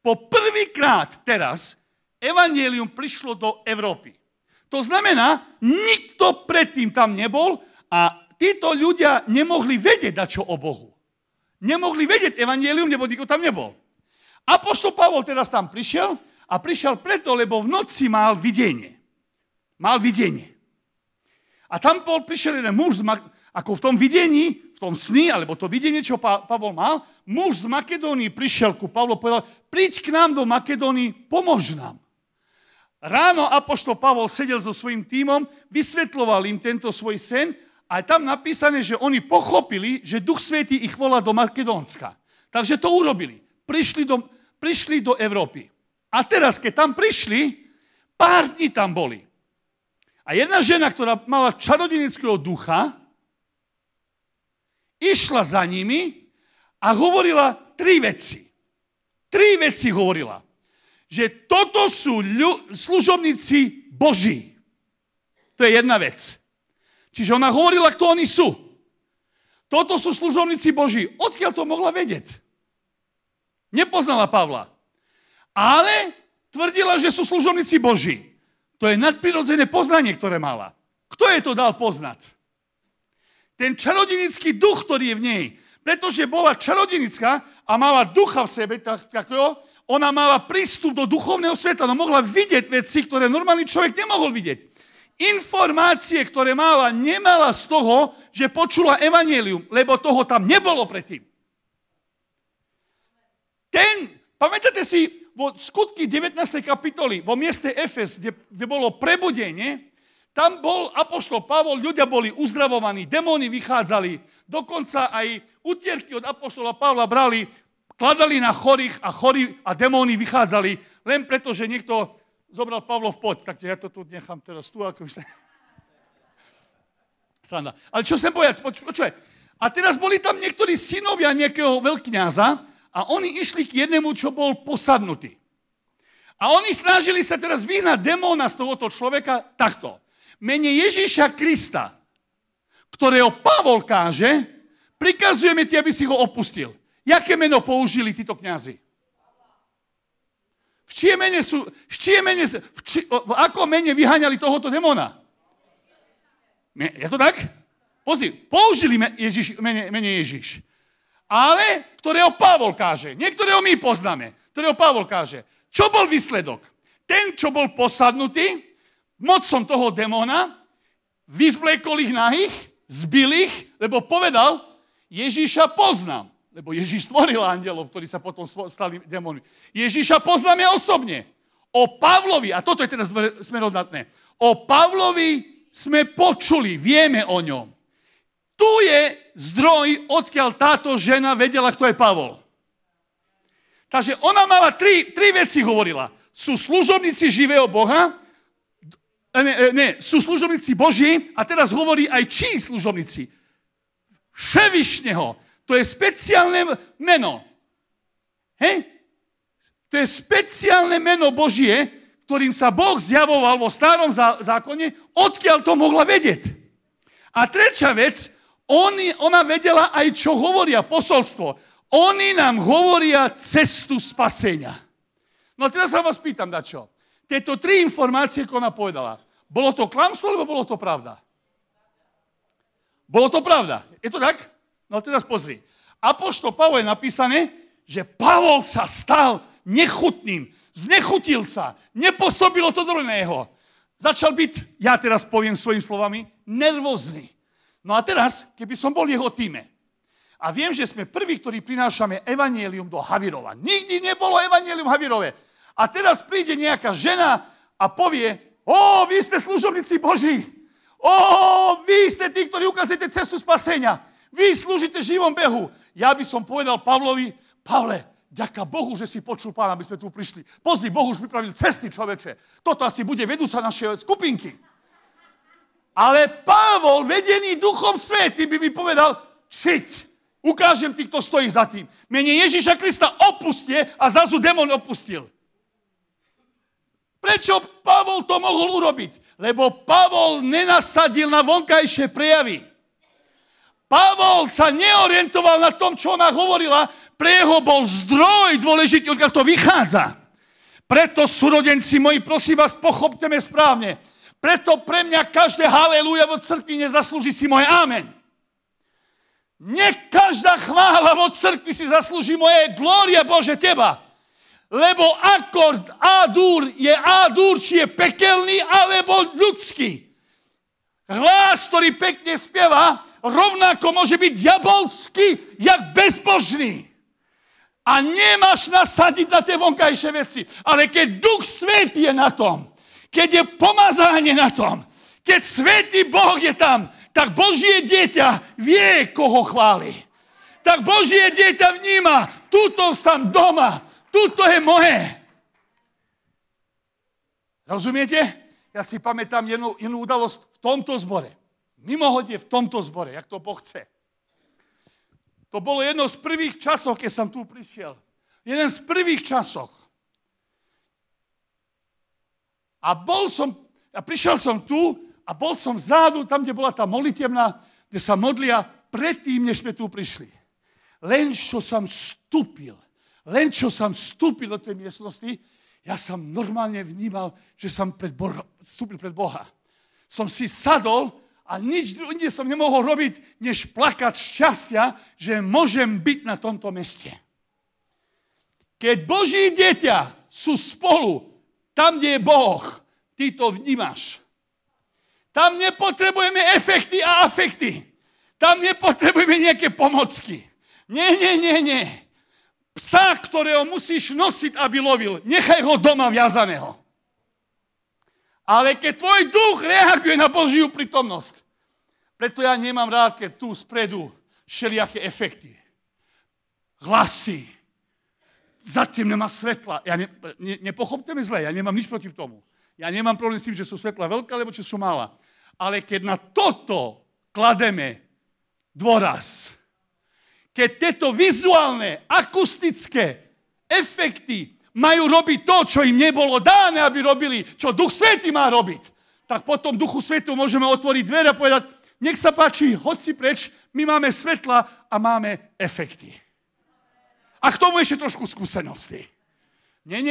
Po prvýkrát teraz evanjelium prišlo do Európy. To znamená, nikto predtým tam nebol a títo ľudia nemohli vedieť dačo o Bohu. Nemohli vedieť evanjelium, lebo nikto tam nebol. Apoštol Pavol teraz tam prišiel a prišiel preto, lebo v noci mal videnie. A tam prišiel jeden muž, ako v tom videní, v tom sni, alebo to videnie, čo Pavol mal, muž z Makedónie prišiel ku Pavlu a povedal, príď k nám do Makedónie, pomôž nám. Ráno apoštol Pavol sedel so svojím tímom, vysvetľoval im tento svoj sen a je tam napísané, že oni pochopili, že Duch Svätý ich volá do Makedónska. Takže to urobili. Prišli do Európy. A teraz, keď tam prišli, pár dní tam boli. A jedna žena, ktorá mala čarodejnického ducha, išla za nimi a hovorila 3 veci. 3 veci hovorila. Že toto sú služobníci Boží. To je jedna vec. Čiže ona hovorila, kto oni sú. Toto sú služobníci Boží. Odkiaľ to mohla vedieť? Nepoznala Pavla. Ale tvrdila, že sú služobníci Boží. To je nadprirodzené poznanie, ktoré mala. Kto jej to dal poznať? Ten čarodejnický duch, ktorý je v nej. Pretože bola čarodejnická a mala ducha v sebe, ona mala prístup do duchovného sveta, no mohla vidieť veci, ktoré normálny človek nemohol vidieť. Informácie, ktoré mala, nemala z toho, že počula evanjelium, lebo toho tam nebolo predtým. Pamätáte si, vo skutky 19. kapitoly, vo mieste Efes, kde bolo prebudenie, tam bol apoštol Pavol, ľudia boli uzdravovaní, demóny vychádzali, dokonca aj utierky od apoštola Pavla brali, kladali na chorých a chorí a demóny vychádzali, len preto, že niekto zobral Pavlov poď. Takže ja to tu nechám teraz tu, ako sa... Sranda. Ale čo chcem povedať, počuj. A teraz boli tam niektorí synovia nejakého veľkňaza a oni išli k jednému, čo bol posadnutý. A oni snažili sa teraz vyhnať demóna z tohoto človeka takto. Mene Ježíša Krista, ktorého Pavol káže, prikazujeme ti, aby si ho opustil. Jaké meno použili títo kňazi? V akom mene vyháňali tohoto demona? Je to tak? Pozri, použili mene Ježíš. Ale ktorého Pavol káže. Niektorého my poznáme. Ktorého Pavol káže. Čo bol výsledok? Ten, čo bol posadnutý mocom toho demona, vyzvlekol ich nahých, zbil ich, lebo povedal, Ježíša poznám. Lebo Ježíš stvoril andelov, ktorí sa potom stali démonmi. Ježíša poznáme osobne. O Pavlovi, a toto je teraz smerodnatné, o Pavlovi sme počuli, vieme o ňom. Tu je zdroj, odkiaľ táto žena vedela, kto je Pavol. Takže ona mala tri veci hovorila. Sú služobníci živého Boha, sú služobníci Boží a teraz hovorí aj čí služobníci. Vševišného. To je speciálne meno. Hej? To je speciálne meno Božie, ktorým sa Boh zjavoval vo starom zákone, odkiaľ to mohla vedieť. A tretia vec, ona vedela aj, čo hovoria posolstvo. Oni nám hovoria cestu spasenia. No teraz sa vás pýtam, dačo. Tieto 3 informácie, ako ona povedala, bolo to klamstvo, alebo bolo to pravda? Bolo to pravda. Je to tak? No teraz pozri. Apoštol Pavol je napísané, že Pavol sa stal nechutným. Znechutil sa. Nepôsobilo to do neho. Začal byť, ja teraz poviem svojimi slovami, nervózny. No a teraz, keby som bol jeho týme, a viem, že sme prví, ktorí prinášame evanjelium do Havirova. Nikdy nebolo evanjelium Havirove. A teraz príde nejaká žena a povie, vy ste služobníci Boží. Vy ste tí, ktorí ukazujete cestu spasenia. Vy slúžite živom behu. Ja by som povedal Pavlovi, Pavle, ďaká Bohu, že si počul Pána, aby sme tu prišli. Pozri, Boh už pripravil cesty, človeče. Toto asi bude vedúca našej skupinky. Ale Pavol, vedený Duchom Svätým, by mi povedal, ukážem ti, kto stojí za tým. Mene Ježíša Krista opustie a zrazu démon opustil. Prečo Pavol to mohol urobiť? Lebo Pavol nenasadil na vonkajšie prejavy. Pavol sa neorientoval na tom, čo ona hovorila, pre jeho bol zdroj dôležitý, odkiaľ to vychádza. Preto, súrodenci moji, prosím vás, pochopte me správne. Preto pre mňa každé haleluja vo cirkvi nezaslúži si moje amen. Nie každá chvála vo cirkvi si zaslúži moje glória Bože teba. Lebo akord A-dur je A-dur, či je pekelný, alebo ľudský. Hlas, ktorý pekne spieva, rovnako môže byť diabolský, jak bezbožný. A nemáš nasadiť na tie vonkajšie veci. Ale keď Duch Svätý je na tom, keď je pomazanie na tom, keď Svätý Boh je tam, tak Božie dieťa vie, koho chváli. Tak Božie dieťa vníma, túto som doma, túto je moje. Rozumiete? Ja si pamätám jednu udalosť v tomto zbore. Mimohodne v tomto zbore, jak to Boh chce. To bolo jedno z prvých časov, keď som tu prišiel. Jeden z prvých časov. A prišiel som tu a bol som vzadu, tam, kde bola tá molitebná, kde sa modlia predtým, než sme tu prišli. Len čo som vstúpil do tej miestnosti, ja som normálne vnímal, že som vstúpil pred Boha. Som si sadol a nič druhé som nemohol robiť, než plakať z šťastia, že môžem byť na tomto meste. Keď Boží dieťa sú spolu, tam, kde je Boh, ty to vnímaš. Tam nepotrebujeme efekty a afekty. Tam nepotrebujeme nejaké pomocky. Nie. Psa, ktorého musíš nosiť, aby lovil, nechaj ho doma viazaného. Ale keď tvoj duch reaguje na Božiu prítomnosť, preto ja nemám rád, keď tu spredu všelijaké efekty. Hlasy. Zatím nemá svetla. Nepochopte mi zle, ja nemám nič proti tomu. Ja nemám problém s tým, že sú svetla veľká, alebo že sú malá. Ale keď na toto klademe dôraz, keď tieto vizuálne, akustické efekty majú robiť to, čo im nebolo dáne, aby robili, čo Duch Svätý má robiť, tak potom Duchu Svätú môžeme otvoriť dvere a povedať, nech sa páči, hoď si preč, my máme svetla a máme efekty. A k tomu ešte trošku skúsenosti. Nie.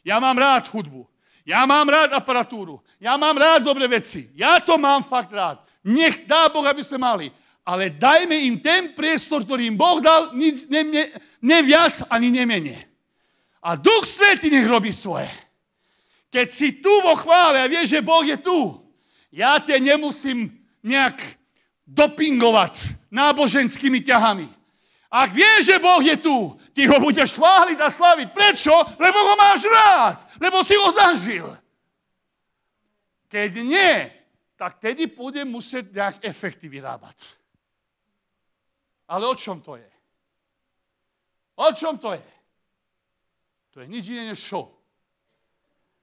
Ja mám rád hudbu. Ja mám rád aparatúru. Ja mám rád dobré veci. Ja to mám fakt rád. Nech dá Boh, aby sme mali. Ale dajme im ten priestor, ktorý im Boh dal, ne viac ani nemenej. A Duch Svätý nech robí svoje. Keď si tu vo chvále a vieš, že Boh je tu, ja te nemusím nejak dopingovať náboženskými ťahami. Ak vieš, že Boh je tu, ty ho budeš chváliť a slaviť. Prečo? Lebo ho máš rád. Lebo si ho zažil. Keď nie, tak tedy budem musieť nejak efekty vyrábať. Ale o čom to je? O čom to je? To je nič iné než show.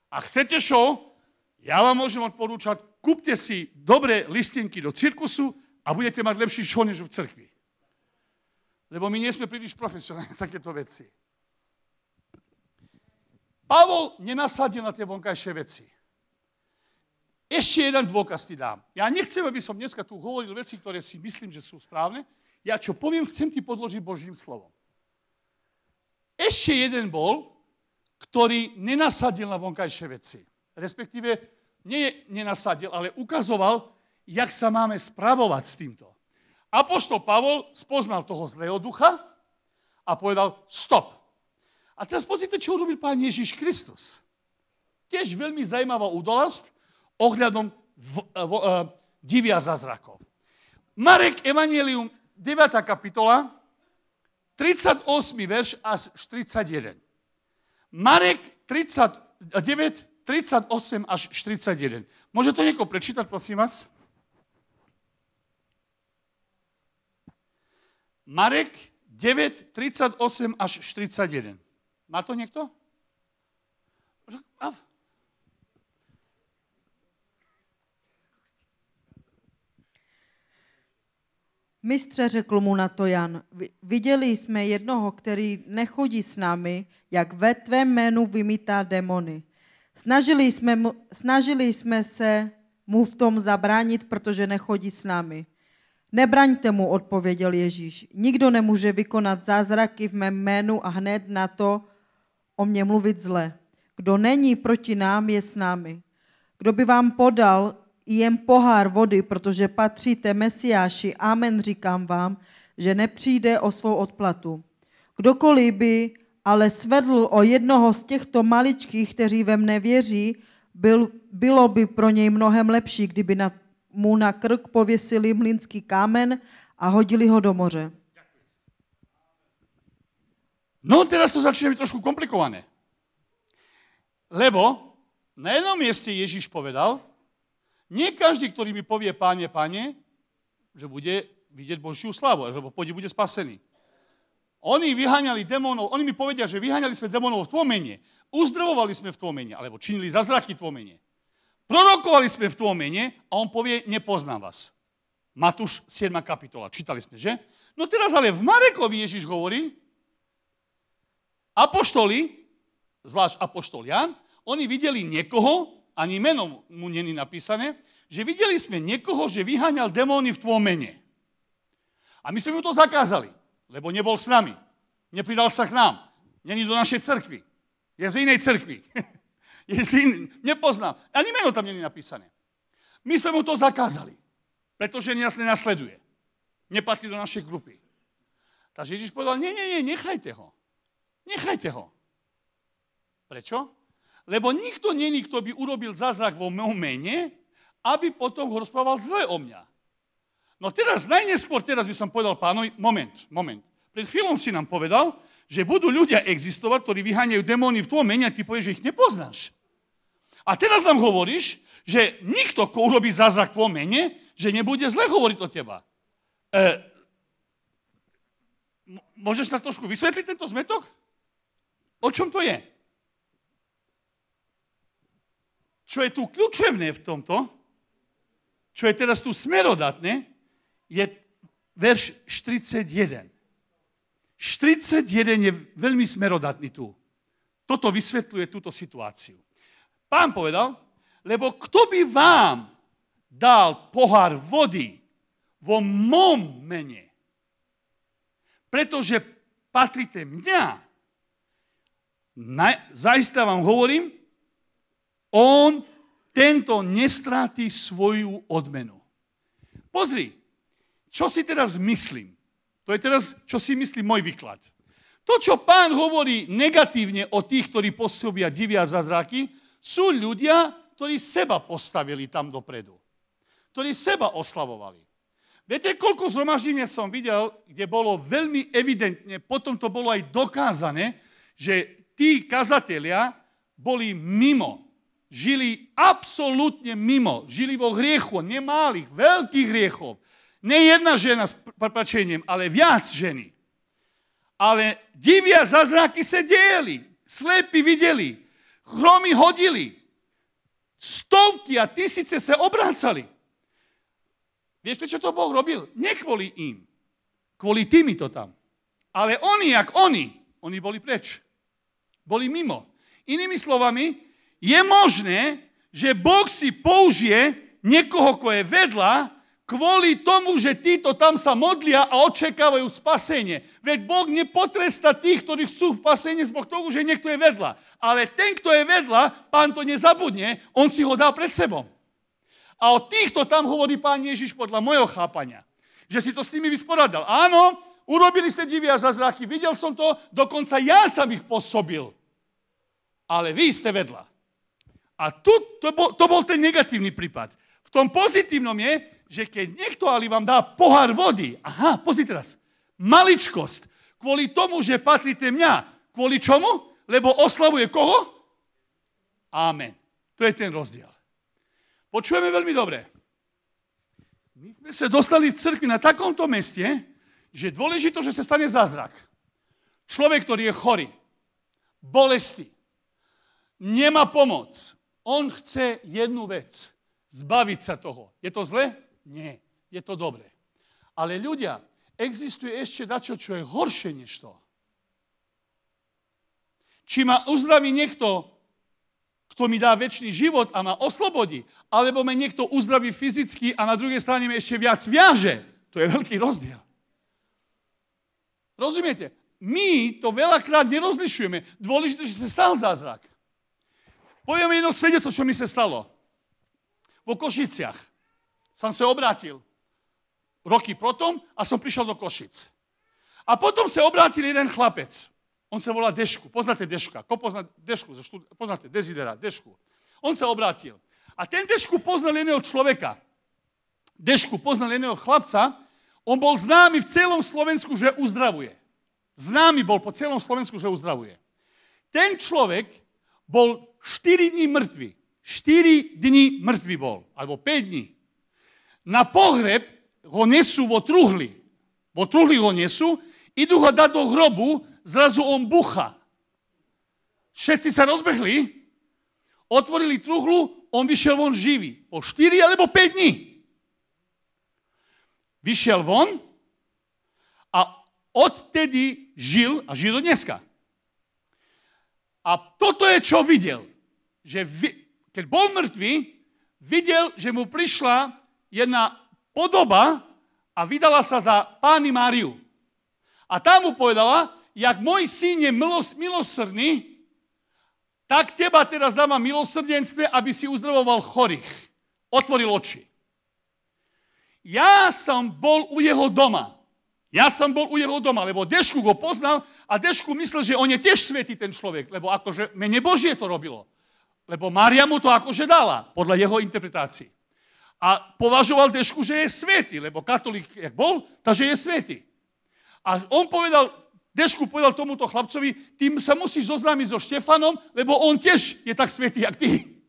Ak chcete show, ja vám môžem odporúčať, kúpte si dobré listinky do cirkusu a budete mať lepší show než v cirkvi. Lebo my nie sme príliš profesionálni na takéto veci. Pavol nenasadil na tie vonkajšie veci. Ešte jeden dôkaz ti dám. Ja nechcem, aby som dneska tu hovoril veci, ktoré si myslím, že sú správne. Ja čo poviem, chcem ti podložiť Božím slovom. Ešte jeden bol, ktorý nenasadil na vonkajšie veci. Respektíve, nie nenasadil, ale ukazoval, jak sa máme spravovať s týmto. Apoštol Pavol spoznal toho zlého ducha a povedal stop. A teraz pozrite, čo urobil Pán Ježiš Kristus. Tiež veľmi zaujímavá udalosť ohľadom divia zázrakov. Marek Evangelium 9. kapitola, 38. verš až 41. Marek 9, 38 až 41. Môže to niekoho prečítať, prosím vás? Marek 9, 38 až 41. Má to niekto? Mistře, řekl mu na to Jan, viděli jsme jednoho, který nechodí s námi, jak ve tvém jménu vymítá démony. Snažili jsme se mu v tom zabránit, protože nechodí s námi. Nebraňte mu, odpověděl Ježíš. Nikdo nemůže vykonat zázraky v mém jménu a hned na to o mě mluvit zle. Kdo není proti nám, je s námi. Kdo by vám podal jen pohár vody, protože patříte Mesiáši, amen, říkám vám, že nepřijde o svou odplatu. Kdokoliv by ale svedl o jednoho z těchto maličkých, kteří ve mne věří, bylo by pro něj mnohem lepší, kdyby mu na krk pověsili mlýnský kámen a hodili ho do moře. No, teraz to začína byť trošku komplikované. Lebo na jednom mieste Ježíš povedal, nie každý, ktorý mi povie Páne, Pane, že bude vidieť Božiu slavu, lebo bude spasený. Oni vyháňali démonov, oni mi povedia, že vyháňali sme démonov v tvojom mene, uzdravovali sme v tvojom mene, alebo činili zázraky v tvojom mene. Prorokovali sme v tvojom mene a on povie, nepoznám vás. Matúš 7. kapitola, čítali sme, že? No teraz ale v Marekovi Ježíš hovorí, apoštoli, zvlášť apoštol Jan, oni videli niekoho, ani meno mu není napísané, že videli sme niekoho, že vyháňal démony v tvojom mene. A my sme mu to zakázali, lebo nebol s nami. Nepridal sa k nám. Není do našej cerkvy. Je z inej cerkvy. Nepoznám. Ani meno tam není napísané. My sme mu to zakázali, pretože nás nenasleduje. Nepatrí do našej grupy. Takže Ježiš povedal, nie, nechajte ho. Nechajte ho. Prečo? Lebo nikto není, kto by urobil zázrak vo mojom mene, aby potom ho rozprával zle o mňa. No teraz, najneskôr teraz by som povedal pánovi, moment. Pred chvíľom si nám povedal, že budú ľudia existovať, ktorí vyháňajú démony v tvojom mene a ty povieš, že ich nepoznáš. A teraz nám hovoríš, že nikto, kto urobí zázrak v tvojom mene, že nebude zle hovoriť o teba. Môžeš sa trošku vysvetliť tento zmetok? O čom to je? Čo je tu kľúčovné v tomto, čo je teraz tu smerodatné, je verš 41. 41 je veľmi smerodatný tu. Toto vysvetľuje túto situáciu. Pán povedal, lebo kto by vám dal pohár vody vo mom mene, pretože patríte mňa, zaista vám hovorím, on tento nestráti svoju odmenu. Pozri, čo si teraz myslím. To je teraz, čo si myslí môj výklad. To, čo pán hovorí negatívne o tých, ktorí pôsobia divia zázraky, sú ľudia, ktorí seba postavili tam dopredu. Ktorí seba oslavovali. Viete, koľko zhromaždenia som videl, kde bolo veľmi evidentne, potom to bolo aj dokázané, že tí kazatelia boli mimo. Žili absolútne mimo. Žili vo hriechu, nemalých, veľkých hriechov. Nie jedna žena s prepáčením, ale viac ženy. Ale divia zázraky sa dieli. Slepí videli. Chromy hodili. Stovky a tisíce sa obrácali. Vieš, prečo to Boh robil? Nie kvôli im. Kvôli týmito tam. Ale oni boli preč. Boli mimo. Inými slovami, je možné, že Boh si použije niekoho, ko je vedľa, kvôli tomu, že títo tam sa modlia a očakávajú spasenie. Veď Boh nepotrestá tých, ktorí chcú spasenie z Boh toho, že niekto je vedľa. Ale ten, kto je vedľa, pán to nezabudne, on si ho dá pred sebou. A o týchto tam hovorí pán Ježiš podľa mojho chápania. Že si to s nimi vysporadal. Áno, urobili ste divia zázraky, videl som to, dokonca ja som ich pôsobil. Ale vy ste vedľa. A tu to bol ten negatívny prípad. V tom pozitívnom je, že keď niekto ale vám dá pohár vody, pozri teraz, maličkosť, kvôli tomu, že patríte mňa, kvôli čomu? Lebo oslavuje koho? Amen. To je ten rozdiel. Počujeme veľmi dobre. My sme sa dostali v cirkvi na takomto meste, že je dôležité, že sa stane zázrak. Človek, ktorý je chorý, bolestný, nemá pomoc. On chce jednu vec. Zbaviť sa toho. Je to zle? Nie. Je to dobré. Ale ľudia, existuje ešte dačo, čo je horšie než to. Či ma uzdraví niekto, kto mi dá večný život a ma oslobodí, alebo ma niekto uzdraví fyzicky a na druhej strane mi ešte viac viaže. To je veľký rozdiel. Rozumiete? My to veľakrát nerozlišujeme. Dôležité, že sa stal zázrak. Poviem jedno svedectvo, čo mi sa stalo. Vo Košiciach som sa obrátil roky potom a som prišiel do Košic. A potom sa obrátil jeden chlapec. On sa volá Deško. Poznáte Deška? Ko pozná Deško? Poznáte Dezidera, Deško. On sa obrátil. A ten Deško poznal jedného človeka. Deško poznal jedného chlapca. On bol známy v celom Slovensku, že uzdravuje. Známy bol po celom Slovensku, že uzdravuje. Ten človek bol 4 dní mŕtvy. 4 dní mŕtvy bol. Alebo 5 dní. Na pohreb ho nesú vo truhli. Vo truhli ho nesú, idú ho dať do hrobu, zrazu on bucha. Všetci sa rozbehli, otvorili truhlu, on vyšiel von živý. Po 4 alebo 5 dní. Vyšiel von a odtedy žil a žil do dneska. A toto je, čo videl. Že keď bol mŕtvý, videl, že mu prišla jedna podoba a vydala sa za Pány Máriu. A tá mu povedala, jak môj syn je milosrdný, tak teba teraz dávam milosrdenstve, aby si uzdravoval chorých. Otvoril oči. Ja som bol u jeho doma. Lebo Deško ho poznal a Deško myslel, že on je tiež svätý ten človek, lebo akože mene Božie to robilo. Lebo Mária mu to akože dala, podľa jeho interpretácií. A považoval Deško, že je svätý, lebo katolík, jak bol, takže je svätý. A on povedal, Deško povedal tomuto chlapcovi, ty sa musíš zoznámiť so Štefanom, lebo on tiež je tak svätý, jak ty.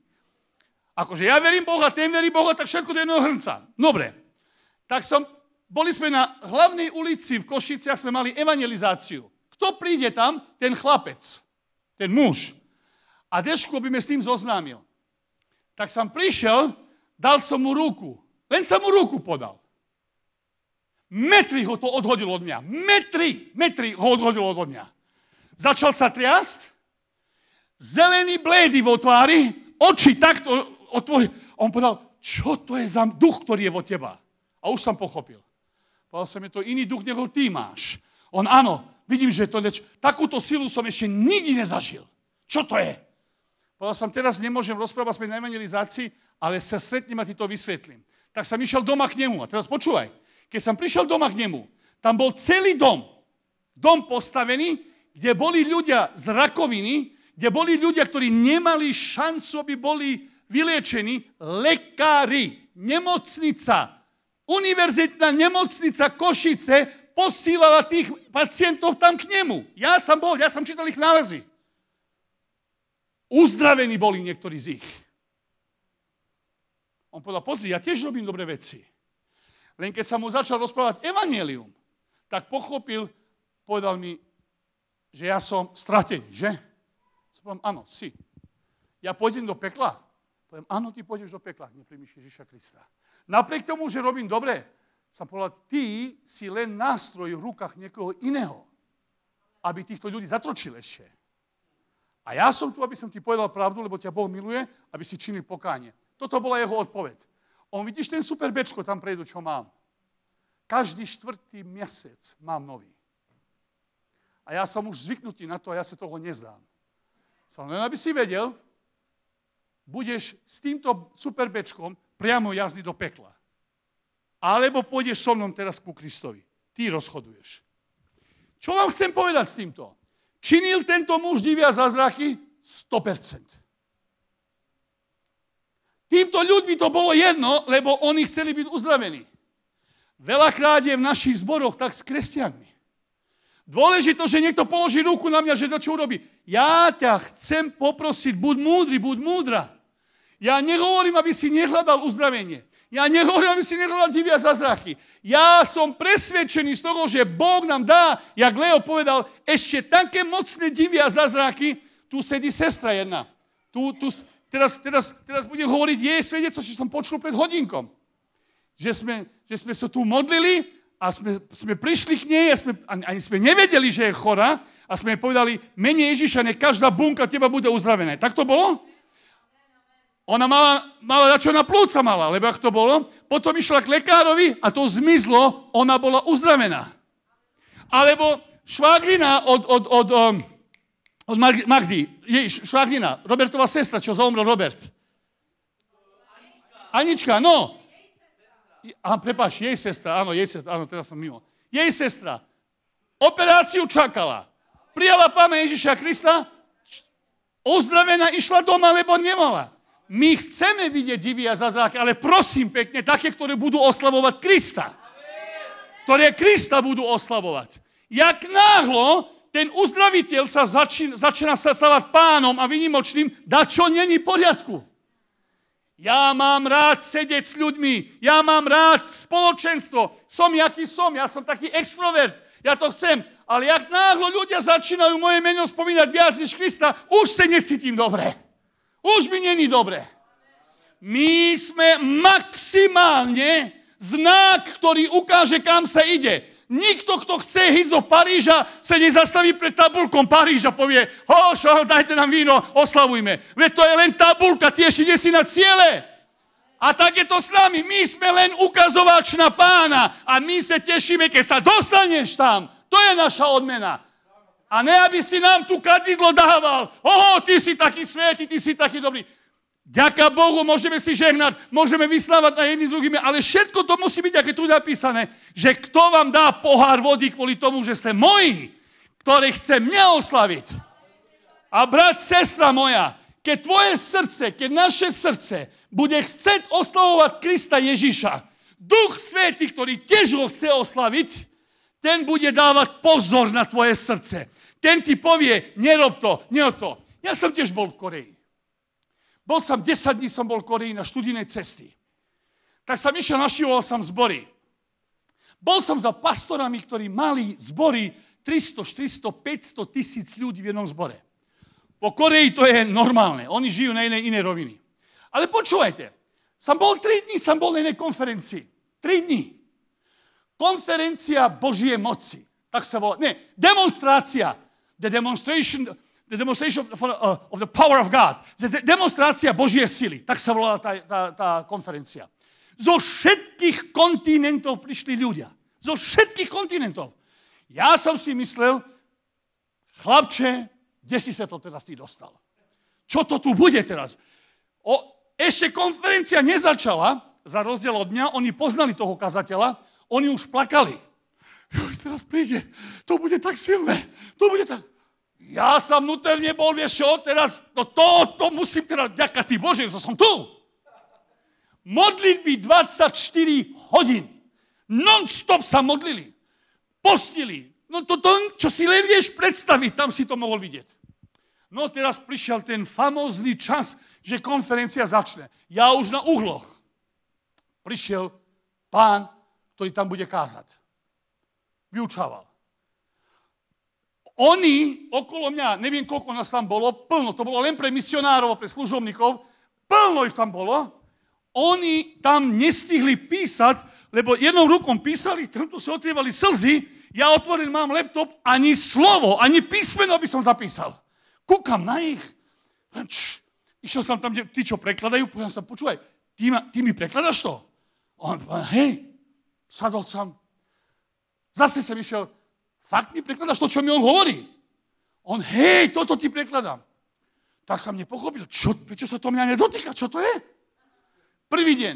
Akože ja verím Boha, ten verí Boha, tak všetko do jedného hrnca. Dobre. Tak boli sme na hlavnej ulici v Košiciach, sme mali evangelizáciu. Kto príde tam? Ten chlapec, ten muž. A Deško by me s tým zoznámil. Tak som prišiel, dal som mu ruku. Len som mu ruku podal. Metri ho to odhodilo od mňa. Metri ho odhodilo od mňa. Začal sa triasť, zelený blédy vo tvári, oči takto otvoril. On povedal, čo to je za duch, ktorý je vo teba? A už som pochopil. Povedal som, je to iný duch, neho ty máš. On, áno, vidím, že to takúto silu som ešte nikdy nezažil. Čo to je? Povedal som, teraz nemôžem rozprávať, sme na evangelizácii, ale sa stretnem a ti to vysvetlím. Tak som išiel doma k nemu. A teraz počúvaj. Keď som prišiel doma k nemu, tam bol celý dom. Dom postavený, kde boli ľudia z rakoviny, kde boli ľudia, ktorí nemali šancu, aby boli vyliečení. Lekári, nemocnica, univerzitná nemocnica Košice posílala tých pacientov tam k nemu. Ja som čítal ich nálezy. Uzdravení boli niektorí z ich. On povedal, pozri, ja tiež robím dobré veci. Len keď sa mu začal rozprávať evanjelium, tak pochopil, povedal mi, že ja som stratený, že? Som povedal, áno, si. Ja pôjdem do pekla? Poviem, áno, ty pôjdeš do pekla, nepríjmiš Ježiša Krista. Napriek tomu, že robím dobre, som povedal, ty si len nástroj v rukách niekoho iného, aby týchto ľudí zatročil ešte. A ja som tu, aby som ti povedal pravdu, lebo ťa Boh miluje, aby si činil pokánie. Toto bola jeho odpoveď. On, vidíš ten super bečko tam predu, čo mám? Každý 4. mesiac mám nový. A ja som už zvyknutý na to a ja sa toho nezdám. Som len, aby si vedel, budeš s týmto super bečkom priamo jazdný do pekla. Alebo pôjdeš so mnou teraz ku Kristovi. Ty rozhoduješ. Čo vám chcem povedať s týmto? Činil tento muž divia zázraky? 100%. Týmto ľuďmi to bolo jedno, lebo oni chceli byť uzdravení. Veľakrát je v našich zboroch tak s kresťanmi. Dôležité, že niekto položí ruku na mňa, že to čo urobí. Ja ťa chcem poprosiť, buď múdry, buď múdra. Ja nehovorím, aby si nehľadal uzdravenie. Ja nehovorím, aby si nehľadal divia zázraky. Ja som presvedčený z toho, že Boh nám dá, jak Leo povedal, ešte také mocné divia zázraky. Tu sedí sestra jedna. Teraz budem hovoriť jej svedectvo, čo som počul pred hodinkom. Že sme sa tu modlili a sme prišli k nej a ani sme nevedeli, že je chorá a sme jej povedali, mene Ježiša, nech každá bunka teba bude uzdravená. Tak to bolo? Ona mala čo na plúca mala, lebo ak to bolo, potom išla k lekárovi a to zmizlo, ona bola uzdravená. Alebo švágrina od Magdy, jej švágrina, Robertova sestra, čo zomrel Robert. Anička, no. Prepáč, jej sestra, áno, teraz som mimo. Jej sestra operáciu čakala. Prijala Pána Ježiša Krista, uzdravená, išla doma, lebo nemala. My chceme vidieť divy a zázraky, ale prosím pekne, také, ktoré budú oslavovať Krista. Ktoré Krista budú oslavovať. Jak náhlo ten uzdraviteľ sa začína sa stávať pánom a výnimočným, čo není v poriadku. Ja mám rád sedieť s ľuďmi, ja mám rád spoločenstvo, som jaký som, ja som taký extrovert, ja to chcem, ale jak náhlo ľudia začínajú moje meno spomínať viac než Krista, už sa necítim dobre. Už mi není dobre. My sme maximálne znak, ktorý ukáže, kam sa ide. Nikto, kto chce ísť do Paríža, sa nezastaví pred tabulkom Paríža, povie, dajte nám víno, oslavujme. Veď to je len tabulka, tiež ide si na ciele. A tak je to s nami. My sme len ukazovač na Pána a my sa tešíme, keď sa dostaneš tam. To je naša odmena. A ne, aby si nám tu kadidlo dával. Ty si taký svätý, ty si taký dobrý. Ďaká Bohu, môžeme si žehnať, môžeme vyslávať na jedni s druhými, ale všetko to musí byť, aké tu napísané, že kto vám dá pohár vody kvôli tomu, že ste moji, ktoré chce mňa oslaviť. A brat, sestra moja, keď tvoje srdce, keď naše srdce bude chceť oslavovať Krista Ježiša, Duch Svätý, ktorý tiež ho chce oslaviť, ten bude dávať pozor na tvoje srdce. Ten ti povie, nerob to, nerob to. Ja som tiež bol v Koreji. 10 dní som bol v Koreji na študijnej cesty. Tak som išiel, navštívoval som zbory. Bol som za pastorami, ktorí mali zbory 300, 400, 500 tisíc ľudí v jednom zbore. Po Koreji to je normálne. Oni žijú na inej roviny. Ale počúvajte, 3 dní som bol na inej konferencii. 3 dní. Konferencia Božie moci. Tak sa volá. Nie, demonstrácia. The demonstration of the power of God. Demonstrácia Božie sily. Tak sa volá tá konferencia. Zo všetkých kontinentov prišli ľudia. Zo všetkých kontinentov. Ja som si myslel, chlapče, kde si sa to teraz ty dostal? Čo to tu bude teraz? Ešte konferencia nezačala, za rozdiel od mňa, oni poznali toho kazateľa, oni už plakali. Teraz príde, to bude tak silné, to bude tak... Ja som vnúterne bol, vieš čo, teraz, to musím teraz, ďaká ty Bože, že som tu. Modlitby 24 hodín. Non-stop sa modlili. Postili. No to, čo si len vieš predstaviť, tam si to mohol vidieť. No teraz prišiel ten famózny čas, že konferencia začne. Ja už na uhloch. Prišiel pán, ktorý tam bude kázať. Vyučával. Oni okolo mňa, neviem, koľko nás tam bolo, plno, to bolo len pre misionárov, pre služobníkov, plno ich tam bolo. Oni tam nestihli písať, lebo jednou rukou písali, tu sa otrievali slzy, ja otvoril, mám laptop, ani slovo, ani písmeno by som zapísal. Kúkam na nich, išiel som tam, tí, čo prekladajú, povedal som, počúvaj, ty mi prekladaš to? On povedal, hej, sadol som, zase som išiel, fakt mi prekladaš to, čo mi on hovorí? On, hej, toto ti prekladám. Tak som nepochopil, prečo sa to mňa nedotýka, čo to je? Prvý deň,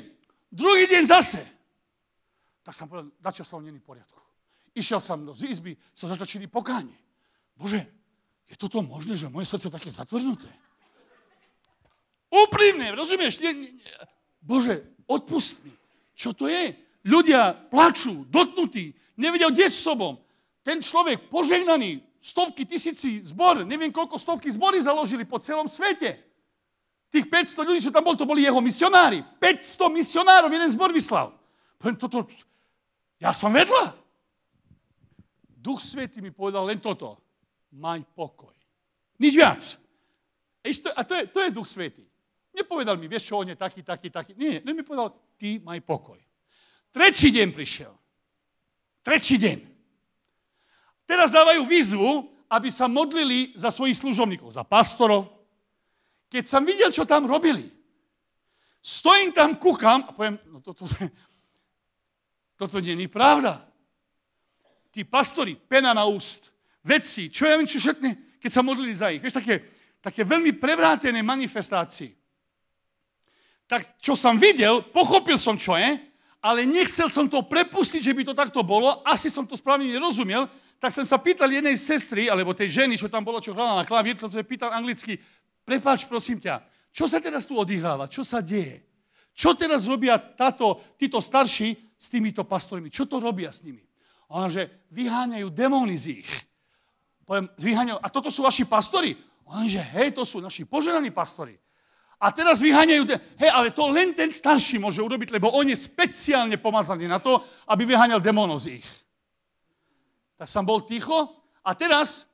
druhý deň zase. Tak som povedal, dačo som není v poriadku. Išiel som do izby, sa začali pokánie. Bože, je toto možné, že moje srdce také zatvrdnuté? Úprimne, rozumieš? Bože, odpust mi. Čo to je? Ľudia plačú, dotknutí, nevedia, kde s sobom. Ten človek požehnaný, stovky, tisíci zbor, neviem koľko stovky zbory založili po celom svete. Tých 500 ľudí, čo tam bol, to boli jeho misionári. 500 misionárov jeden zbor vyslal. Ja som vedľa. Duch Svätý mi povedal len toto. Maj pokoj. Nič viac. A to je Duch Svätý. Nepovedal mi, vieš čo, on je taký. Nie, len mi povedal, ty maj pokoj. Tretí deň prišiel. Tretí deň. Teraz dávajú výzvu, aby sa modlili za svojich služobníkov, za pastorov. Keď som videl, čo tam robili, stojím tam, kúkam a poviem, no toto nie je pravda. Tí pastori, pena na úst, vedci, čo ja viem, čo všetné, keď sa modlili za ich. Vieš, také veľmi prevrátené manifestácie. Tak, čo som videl, pochopil som, čo je, ale nechcel som to prepustiť, že by to takto bolo, asi som to správne nerozumel, tak som sa pýtal jednej sestry, alebo tej ženy, čo tam bolo, čo hrala na klavír, som sa pýtal anglicky, prepáč, prosím ťa, čo sa teraz tu odihráva, čo sa deje? Čo teraz robia títo starší s týmito pastormi? Čo to robia s nimi? Ona, že vyháňajú démony z ich. Poviem, vyháňajú, a toto sú vaši pastori? Ona, že hej, to sú naši požehnaní pastori. A teraz vyháňajú, hej, ale to len ten starší môže urobiť, lebo on je speciálne pomazaný na to, aby vyháňal démonov z ich. Tak som bol ticho a teraz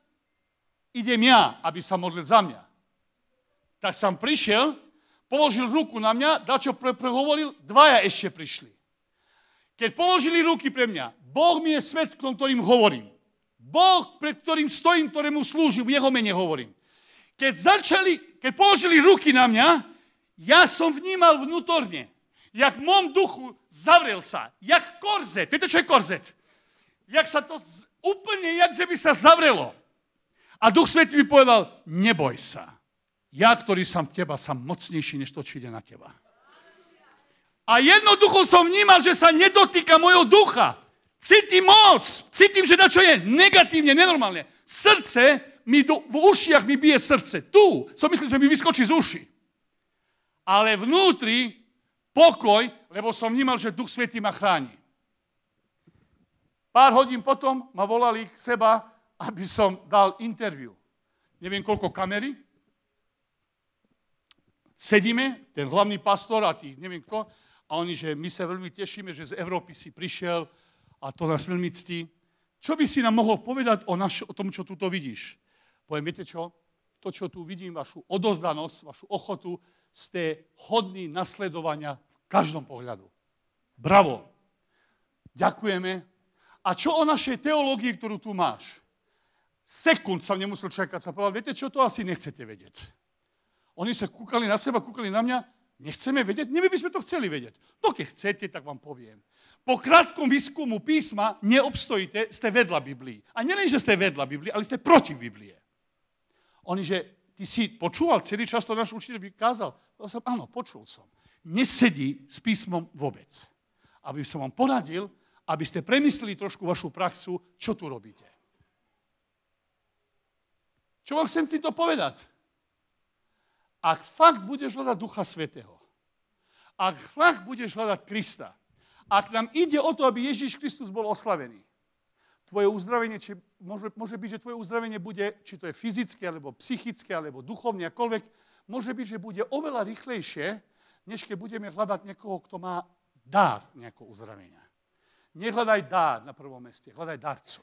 idem ja, aby sa modlil za mňa. Tak som prišiel, položil ruku na mňa, dačo prehovoril, dvaja ešte prišli. Keď položili ruky pre mňa, Boh mi je svedkom, ktorým hovorím. Boh, pred ktorým stojím, ktorému slúžim, v jeho mene hovorím. Keď položili ruky na mňa, ja som vnímal vnútorne, jak v mom duchu zavrel sa, jak korzet. Viete, čo je korzet? Jak sa to úplne, jak že by sa zavrelo. A Duch Svätý mi povedal, neboj sa. Ja, ktorý som v teba, som mocnejší, než to, čo ide na teba. A jednoducho som vnímal, že sa nedotýka mojho ducha. Cítim moc. Cítim, že na čo je negatívne, nenormálne. Srdce, v ušiach mi bije srdce. Tu som myslel, že mi vyskočí z uši. Ale vnútri pokoj, lebo som vnímal, že Duch Svätý ma chráni. Pár hodín potom ma volali k seba, aby som dal interview. Neviem, koľko kamery. Sedíme, ten hlavný pastor a tí, neviem kto, a oni, že my sa veľmi tešíme, že z Európy si prišiel a to nás veľmi ctí. Čo by si nám mohol povedať o tom, čo tu vidíš? Poviem, viete čo? To, čo tu vidím, vašu odozdanosť, vašu ochotu, ste hodní nasledovania v každom pohľadu. Bravo. Ďakujeme. A čo o našej teológii, ktorú tu máš? Sekund som nemusel čakať, sa povedal, viete čo, to asi nechcete vedieť. Oni sa kúkali na seba, kúkali na mňa, nechceme vedieť? My by sme to chceli vedieť. No keď chcete, tak vám poviem. Po krátkom výskumu písma neobstojíte, ste vedľa Biblii. A nielen, že ste vedľa Biblii, ale ste proti Biblie. Oni, že ty si počúval celý čas, to náš učiteľ vykázal. Áno, počul som. Nesedí s písmom vôbec. Aby som vám poradil, aby ste premysleli trošku vašu praxu, čo tu robíte. Čo vám chcem týmto povedať? Ak fakt budeš hľadať Ducha Svätého, ak fakt budeš hľadať Krista, ak nám ide o to, aby Ježíš Kristus bol oslavený, tvoje uzdravenie, môže byť, že tvoje uzdravenie bude, či to je fyzické, alebo psychické, alebo duchovne, akoľvek, môže byť, že bude oveľa rýchlejšie, než keď budeme hľadať niekoho, kto má dar nejakého uzdravenia. Nehľadaj dar na prvom meste, hľadaj darcu.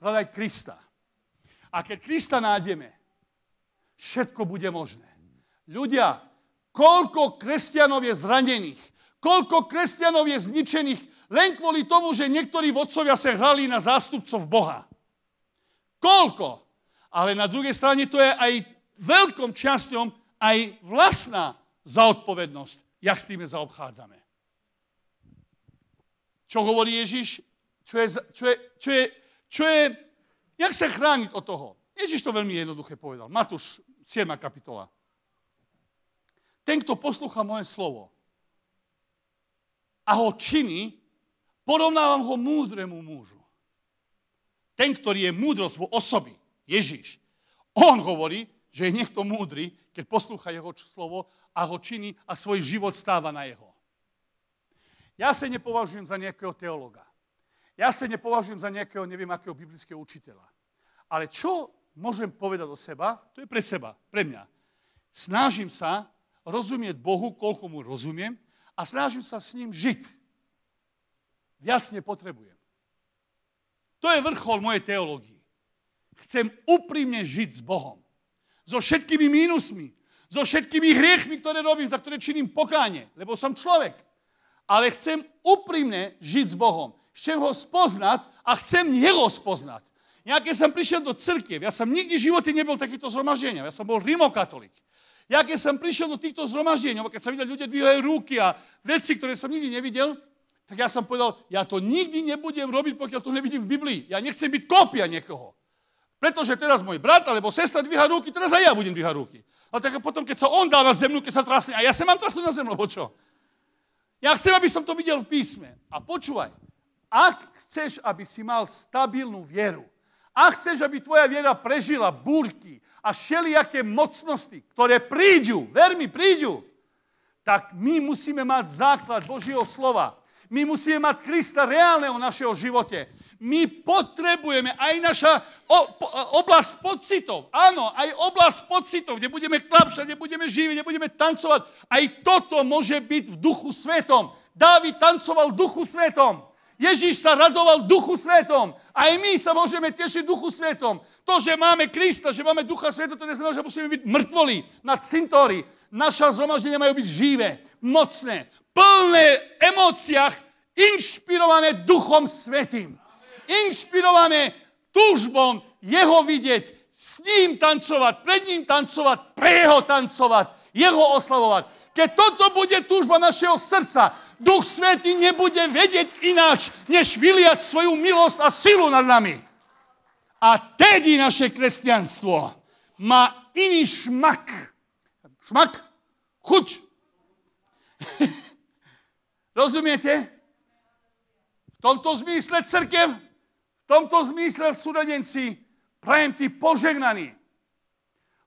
Hľadaj Krista. A keď Krista nájdeme, všetko bude možné. Ľudia, koľko kresťanov je zranených, koľko kresťanov je zničených len kvôli tomu, že niektorí vodcovia sa hrali na zástupcov Boha. Koľko? Ale na druhej strane to je aj veľkom časťom aj vlastná zodpovednosť, jak s tým zaobchádzame. Čo hovorí Ježiš? Jak sa chrániť od toho? Ježiš to veľmi jednoduché povedal. Matúš, 7. kapitola. Ten, kto poslúcha moje slovo a ho činí, porovnávam ho múdremu mužu. Ten, ktorý je múdrosť vo osobi, Ježiš, on hovorí, že je niekto múdry, keď poslúcha jeho slovo a ho činí a svoj život stáva na jeho. Ja sa nepovažujem za nejakého teológa. Ja sa nepovažujem za nejakého, neviem akého biblického učiteľa. Ale čo môžem povedať o seba, to je pre seba, pre mňa. Snažím sa rozumieť Bohu, koľko mu rozumiem, a snažím sa s ním žiť. Viac nepotrebujem. To je vrchol mojej teológie. Chcem úprimne žiť s Bohom. So všetkými mínusmi, so všetkými hriechmi, ktoré robím, za ktoré činím pokánie, lebo som človek. Ale chcem úprimne žiť s Bohom. Chcem ho spoznať a chcem jeho spoznať. Ja keď som prišiel do cirkiev, ja som nikdy v živote nebol takýto zhromaždenia. Ja som bol rimokatolík. Ja keď som prišiel do týchto zhromaždení, keď som videl ľudia dvíhajú ruky a veci, ktoré som nikdy nevidel, tak ja som povedal, ja to nikdy nebudem robiť, pokiaľ to nevidím v Biblii. Ja nechcem byť kópia niekoho. Pretože teraz môj brat alebo sestra dvíha ruky, teraz aj ja budem dvíhať ruky. A tak potom, keď sa on dá na zemľu, keď sa trasne, a ja sa mám trasnúť na zemľu, lebo čo? Ja chcem, aby som to videl v písme. A počúvaj, ak chceš, aby si mal stabilnú vieru, ak chceš, aby tvoja viera prežila búrky a všelijaké mocnosti, ktoré prídu, ver mi, prídu, tak my musíme mať základ Božieho slova. My musíme mať Krista reálneho v našeho živote. My potrebujeme aj naša oblasť pocitov. Áno, aj oblasť pocitov, kde budeme klapšať, kde budeme živiť, kde budeme tancovať. Aj toto môže byť v Duchu Svetom. Dávid tancoval v Duchu Svetom. Ježíš sa radoval v Duchu Svetom. Aj my sa môžeme tešiť v Duchu Svetom. To, že máme Krista, že máme Ducha Sveta, to neznamená, že musíme byť mŕtvoli na cintóri. Naša zhromaždenia majú byť živé, mocné, plné emóciách, inšpirované Duchom Svätým. Inšpirované túžbom jeho vidieť, s ním tancovať, pred ním tancovať, pre jeho tancovať, jeho oslavovať. Keď toto bude túžba našeho srdca, Duch Svätý nebude vedieť ináč, než vyliať svoju milosť a silu nad nami. A tedy naše kresťanstvo má iný šmak. Šmak? Chuť. Rozumiete? V tomto zmysle cirkev, v tomto zmysle súrodenci, prajem ti požehnaný.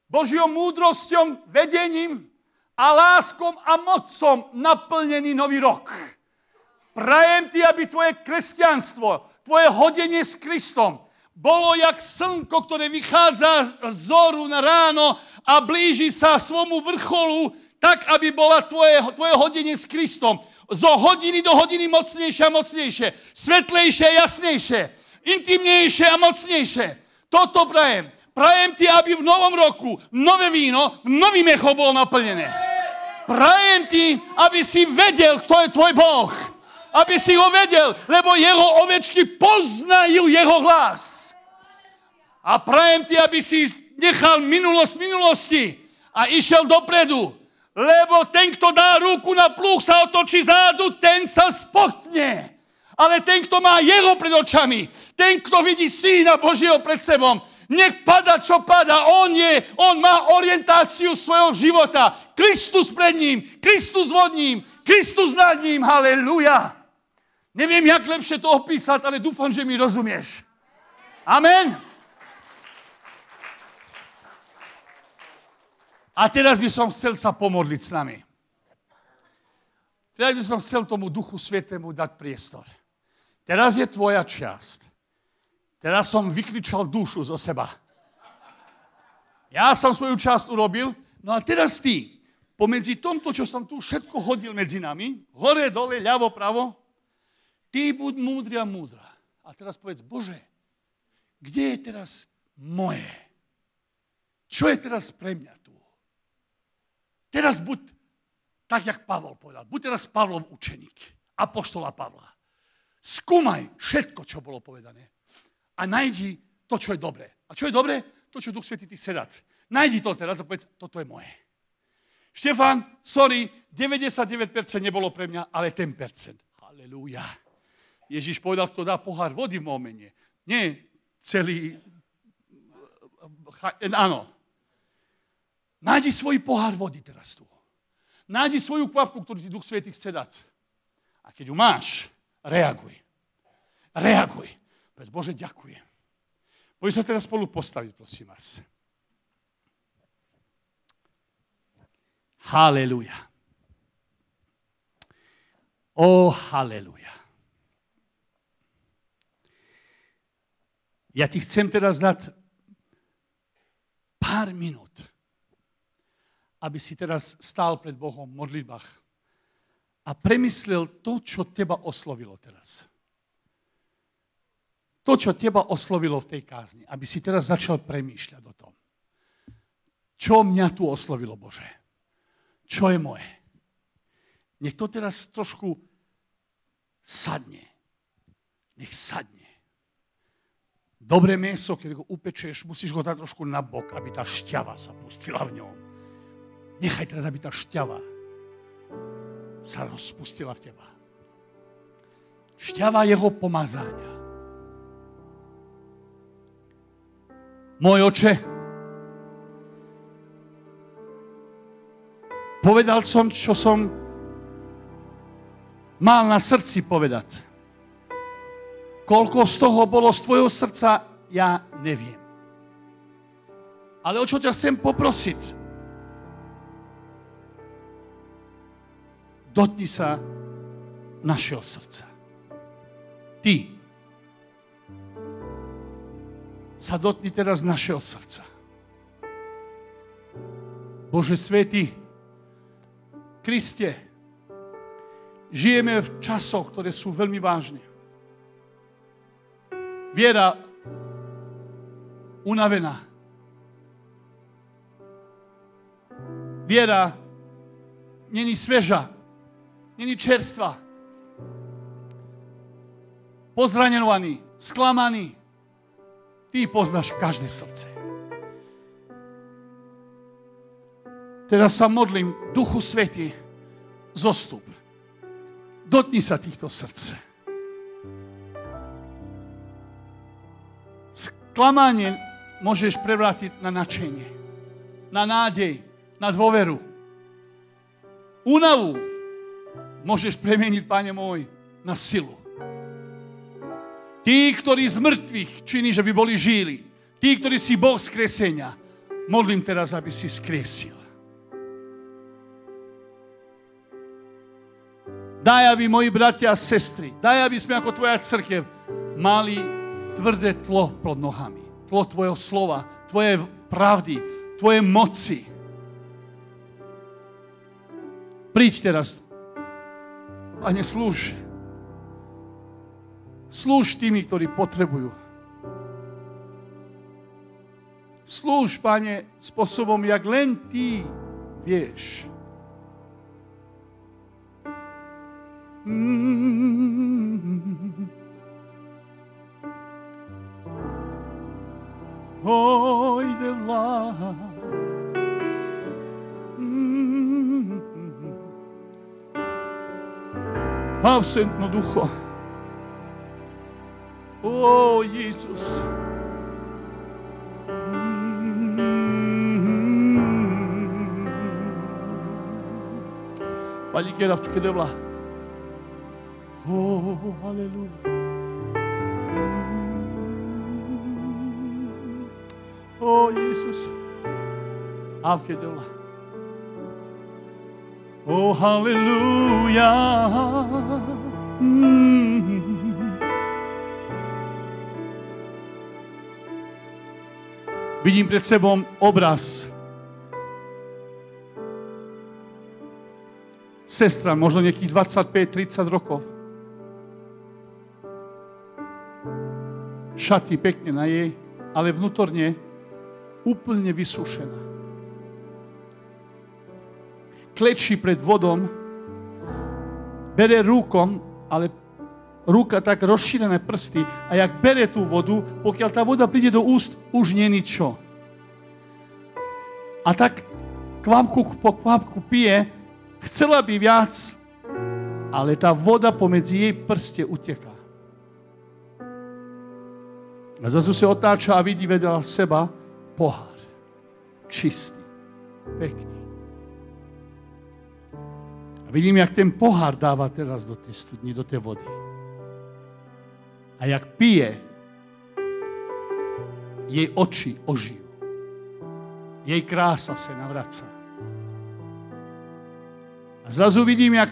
Božou múdrosťou, vedením a láskom a mocom naplnený nový rok. Prajem ti, aby tvoje kresťanstvo, tvoje hodenie s Kristom bolo jak slnko, ktoré vychádza z zoru na ráno a blíži sa svojmu vrcholu, tak, aby bola tvoje hodenie s Kristom. Zo hodiny do hodiny mocnejšie a mocnejšie, svetlejšie a jasnejšie, intimnejšie a mocnejšie. Toto prajem. Prajem ti, aby v novom roku nové víno, nový mecho bolo naplnené. Prajem ti, aby si vedel, kto je tvoj Boh. Aby si ho vedel, lebo jeho ovečky poznajú jeho hlas. A prajem ti, aby si nechal minulosť minulosti a išiel dopredu. Lebo ten, kto dá ruku na plúh, sa otočí zádu, ten sa spotne. Ale ten, kto má jeho pred očami, ten, kto vidí Syna Božieho pred sebou, nech pada, čo pada. On má orientáciu svojho života. Kristus pred ním, Kristus vo ním, Kristus nad ním. Halelúja. Neviem, jak lepšie to opísať, ale dúfam, že mi rozumieš. Amen. A teraz by som chcel sa pomodliť s nami. Teraz by som chcel tomu Duchu Svätému dať priestor. Teraz je tvoja časť. Teraz som vykričal dušu zo seba. Ja som svoju časť urobil, no a teraz ty, pomedzi tomto, čo som tu všetko hodil medzi nami, hore, dole, ľavo, pravo, ty buď múdry a múdra. A teraz povedz, Bože, kde je teraz moje? Čo je teraz pre mňa tu? Teraz buď tak, jak Pavol povedal. Buď teraz Pavlov učeník, apoštola Pavla. Skúmaj všetko, čo bolo povedané. A nájdi to, čo je dobré. A čo je dobré? To, čo Duch Svätý ti chce dať. Nájdi to teraz a povedz, toto je moje. Štefan, sorry, 99% nebolo pre mňa, ale 10%. Halelúja. Ježiš povedal, kto dá pohár vody v momene. Nie celý... Áno. Nájdi svoj pohár vody teraz tu. Nájdi svoju kvapku, ktorú ti Duch Svätý chce dať. A keď ju máš, reaguj. Reaguj. Bože, ďakujem. Poďme sa teraz spolu postaviť, prosím vás. Halelúja. Halelúja. Ja ti chcem teraz dať pár minút, aby si teraz stál pred Bohom v modlitbách a premyslel to, čo teba oslovilo teraz. To, čo teba oslovilo v tej kázni, aby si teraz začal premýšľať o tom. Čo mňa tu oslovilo, Bože? Čo je moje? Nech to teraz trošku sadne. nech sadne. Dobré mäso, keď ho upečeš, musíš ho dať trošku na bok, aby tá šťava sa pustila v ňom. Nechaj teraz, aby tá šťava sa rozpustila v teba. Šťava jeho pomazania. Môj oče, povedal som, čo som mal na srdci povedať. Koľko z toho bolo z tvojho srdca, ja neviem. Ale o čo ťa chcem poprosiť? Dotkni sa našeho srdca. Ty sa dotkni teraz našeho srdca. Bože svätý, Kriste, žijeme v časoch, ktoré sú veľmi vážne. Viera unavená. Viera není sveža, není čerstvá. Pozraňovaný, sklamaný. Ty poznáš každé srdce. Teraz sa modlím, Duchu Svätý, zostup. Dotkni sa týchto srdc. Sklamanie môžeš prevrátiť na nadšenie, na nádej, na dôveru. Únavu môžeš premeniť, Pane môj, na silu. Tí, ktorí z mŕtvych činí, že by boli žili. Tí, ktorí si Boh skresenia. Modlím teraz, aby si skresil. Daj, aby moji bratia a sestry, daj, aby sme ako tvoja cirkev mali tvrdé tlo pod nohami. Tlo tvojho slova, tvoje pravdy, tvoje moci. Príď teraz, Pane, slúž. Slúž tými, ktorí potrebujú. Slúž, Pane, spôsobom, jak len Ty vieš. Hojde vlá. Absentno ducho. O, Jezus. Palikera v kedevla. Oh, haleluja. Oh, Jesus. Avkedevla. Oh, haleluja. Vidím pred sebou obraz. Sestra, možno nejakých 25-30 rokov. Šaty pekne na jej, ale vnútorne úplne vysúšená. Klečí pred vodom, bere rúkom, ale ruka tak rozšírené prsty a jak bere tú vodu, pokiaľ tá voda príde do úst, už nie ničo. A tak kvapku po kvapku pije, chcela by viac, ale tá voda pomedzi jej prste uteká. A zrazu sa otáča a vidí vedľa seba pohár. Čistý, pekný. A vidím, jak ten pohár dáva teraz do tej studni, do tej vody. A jak pije, jej oči ožijú. Jej krása sa navraca. A zrazu vidím, jak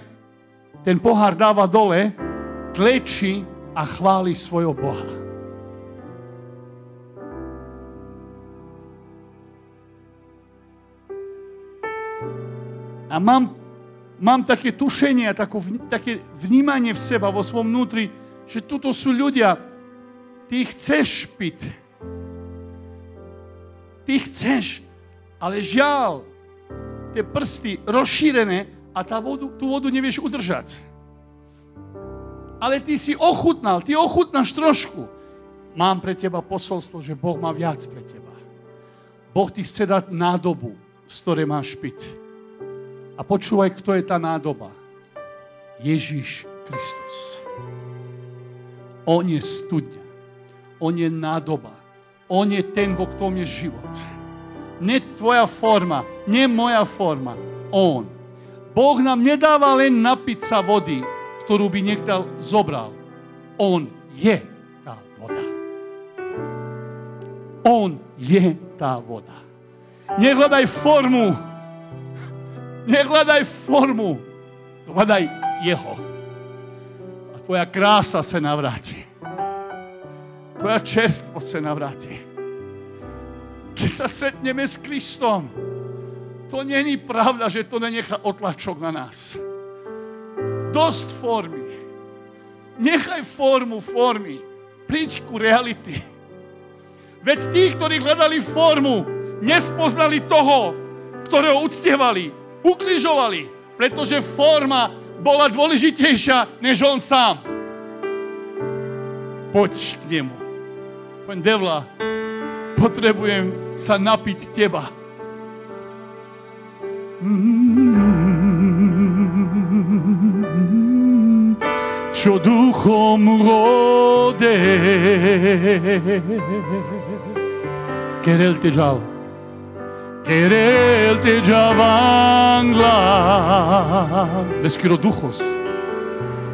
ten pohár dáva dole, klečí a chváli svojho Boha. A mám také tušenie, také vnímanie v seba, vo svojom vnútri, že tuto sú ľudia, ty chceš piť. Ty chceš, ale žiaľ, tie prsty rozšírené a tú vodu nevieš udržať. Ale ty si ochutnal, ty ochutnáš trošku. Mám pre teba posolstvo, že Boh má viac pre teba. Boh ti chce dať nádobu, z ktorej máš piť. A počúvaj, kto je tá nádoba. Ježiš Kristus. On je studňa. On je nádoba. On je ten, vo ktorom je život. Nie tvoja forma, nie moja forma. On. Boh nám nedáva len napiť sa vody, ktorú by niekto zobral. On je tá voda. On je tá voda. Nehľadaj formu. Nehľadaj formu. Hľadaj jeho. A tvoja krása sa navráti. Tvoja čerstvo sa navráti. Keď sa stretneme s Kristom, to není pravda, že to nenechá otlačok na nás. Dosť formy. Nechaj formy. Príď ku reality. Veď tí, ktorí hľadali formu, nespoznali toho, ktorého uctievali, ukrižovali, pretože forma bola dôležitejšia než on sám. Poď k nemu. Pán Devla, potrebujem sa napiť teba. Čo duchom rode. Querer te già vangla. Beskiro duchos.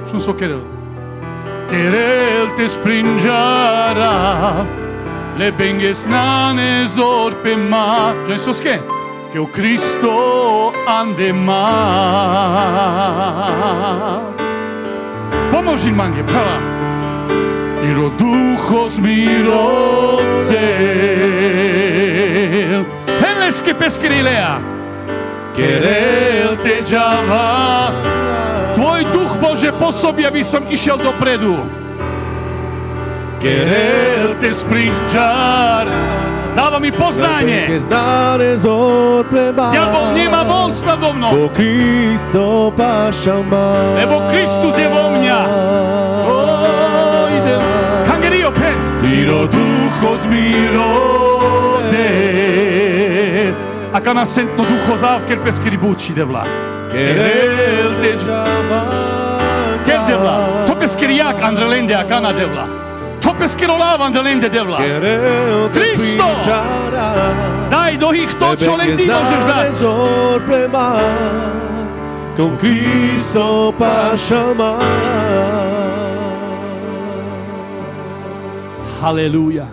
Što so querer te springiara. Le benges nane zorpe ma. Čo so ske? Che o Cristo ande ma. Pomôž im, Mange, prava. Iro duchos mi rodel. Henleske peskirilea. Querer te giava. Tvoj duch, Bože, pôsobí, aby som išiel dopredu. Querer te springiar. Dáva mi poznanie. Diabol nemá moc nado mnou. Lebo Kristus je vo mňa. Kangerio pen. Tiro duchos mi rode. Acá na sento ducho závker peskiri buči devla. Querer te devla. To peskiri jak Andrelende acá na devla. To peskiro lávan delende devla. Kristo! Daj do ich to, čo len ty môžeš dať. Con Cristo pa chamar. Halleluja.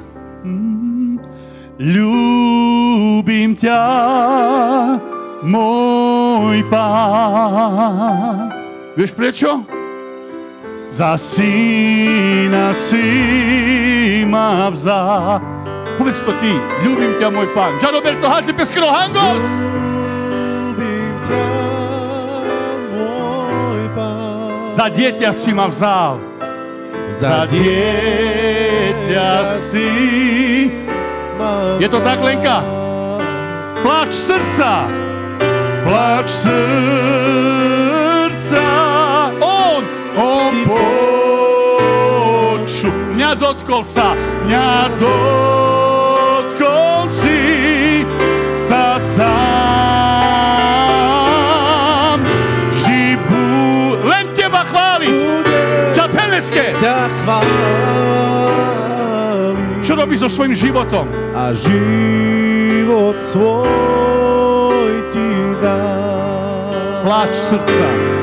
Ľúbim ťa, môj Pán. Vieš prečo? Za syna si ma vzal. Povedz to ty. Ľúbim ťa, môj Pán. Già Roberto Hadzi Peskiro Hangos. Ľúbim ťa, môj Pán. Za dieťa si ma vzal. Za dieťa si ma vzal. Je to tak, Lenka? Pláč srdca. Pláč srdca. On počul, mňa dotkol si sa sám. Žibu, len teba chváliť. Čapeleské. Ťa chváliť. Čo robíš so svojím životom? A život svoj ti dá. Pláč srdca.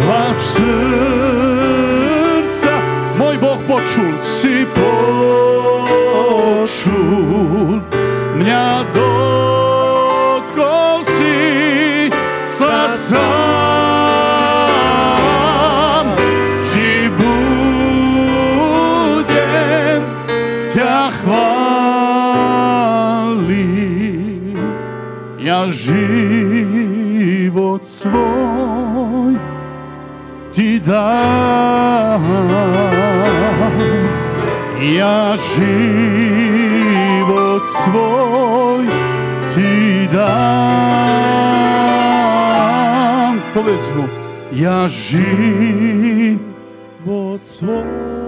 Pláč srdca, môj Boh počul, si počul, mňa dotkol si sa sám, ži budem ťa chváliť, ja život svoj ti dám, ja život svoj ti dám. Povedz mu, ja život svoj.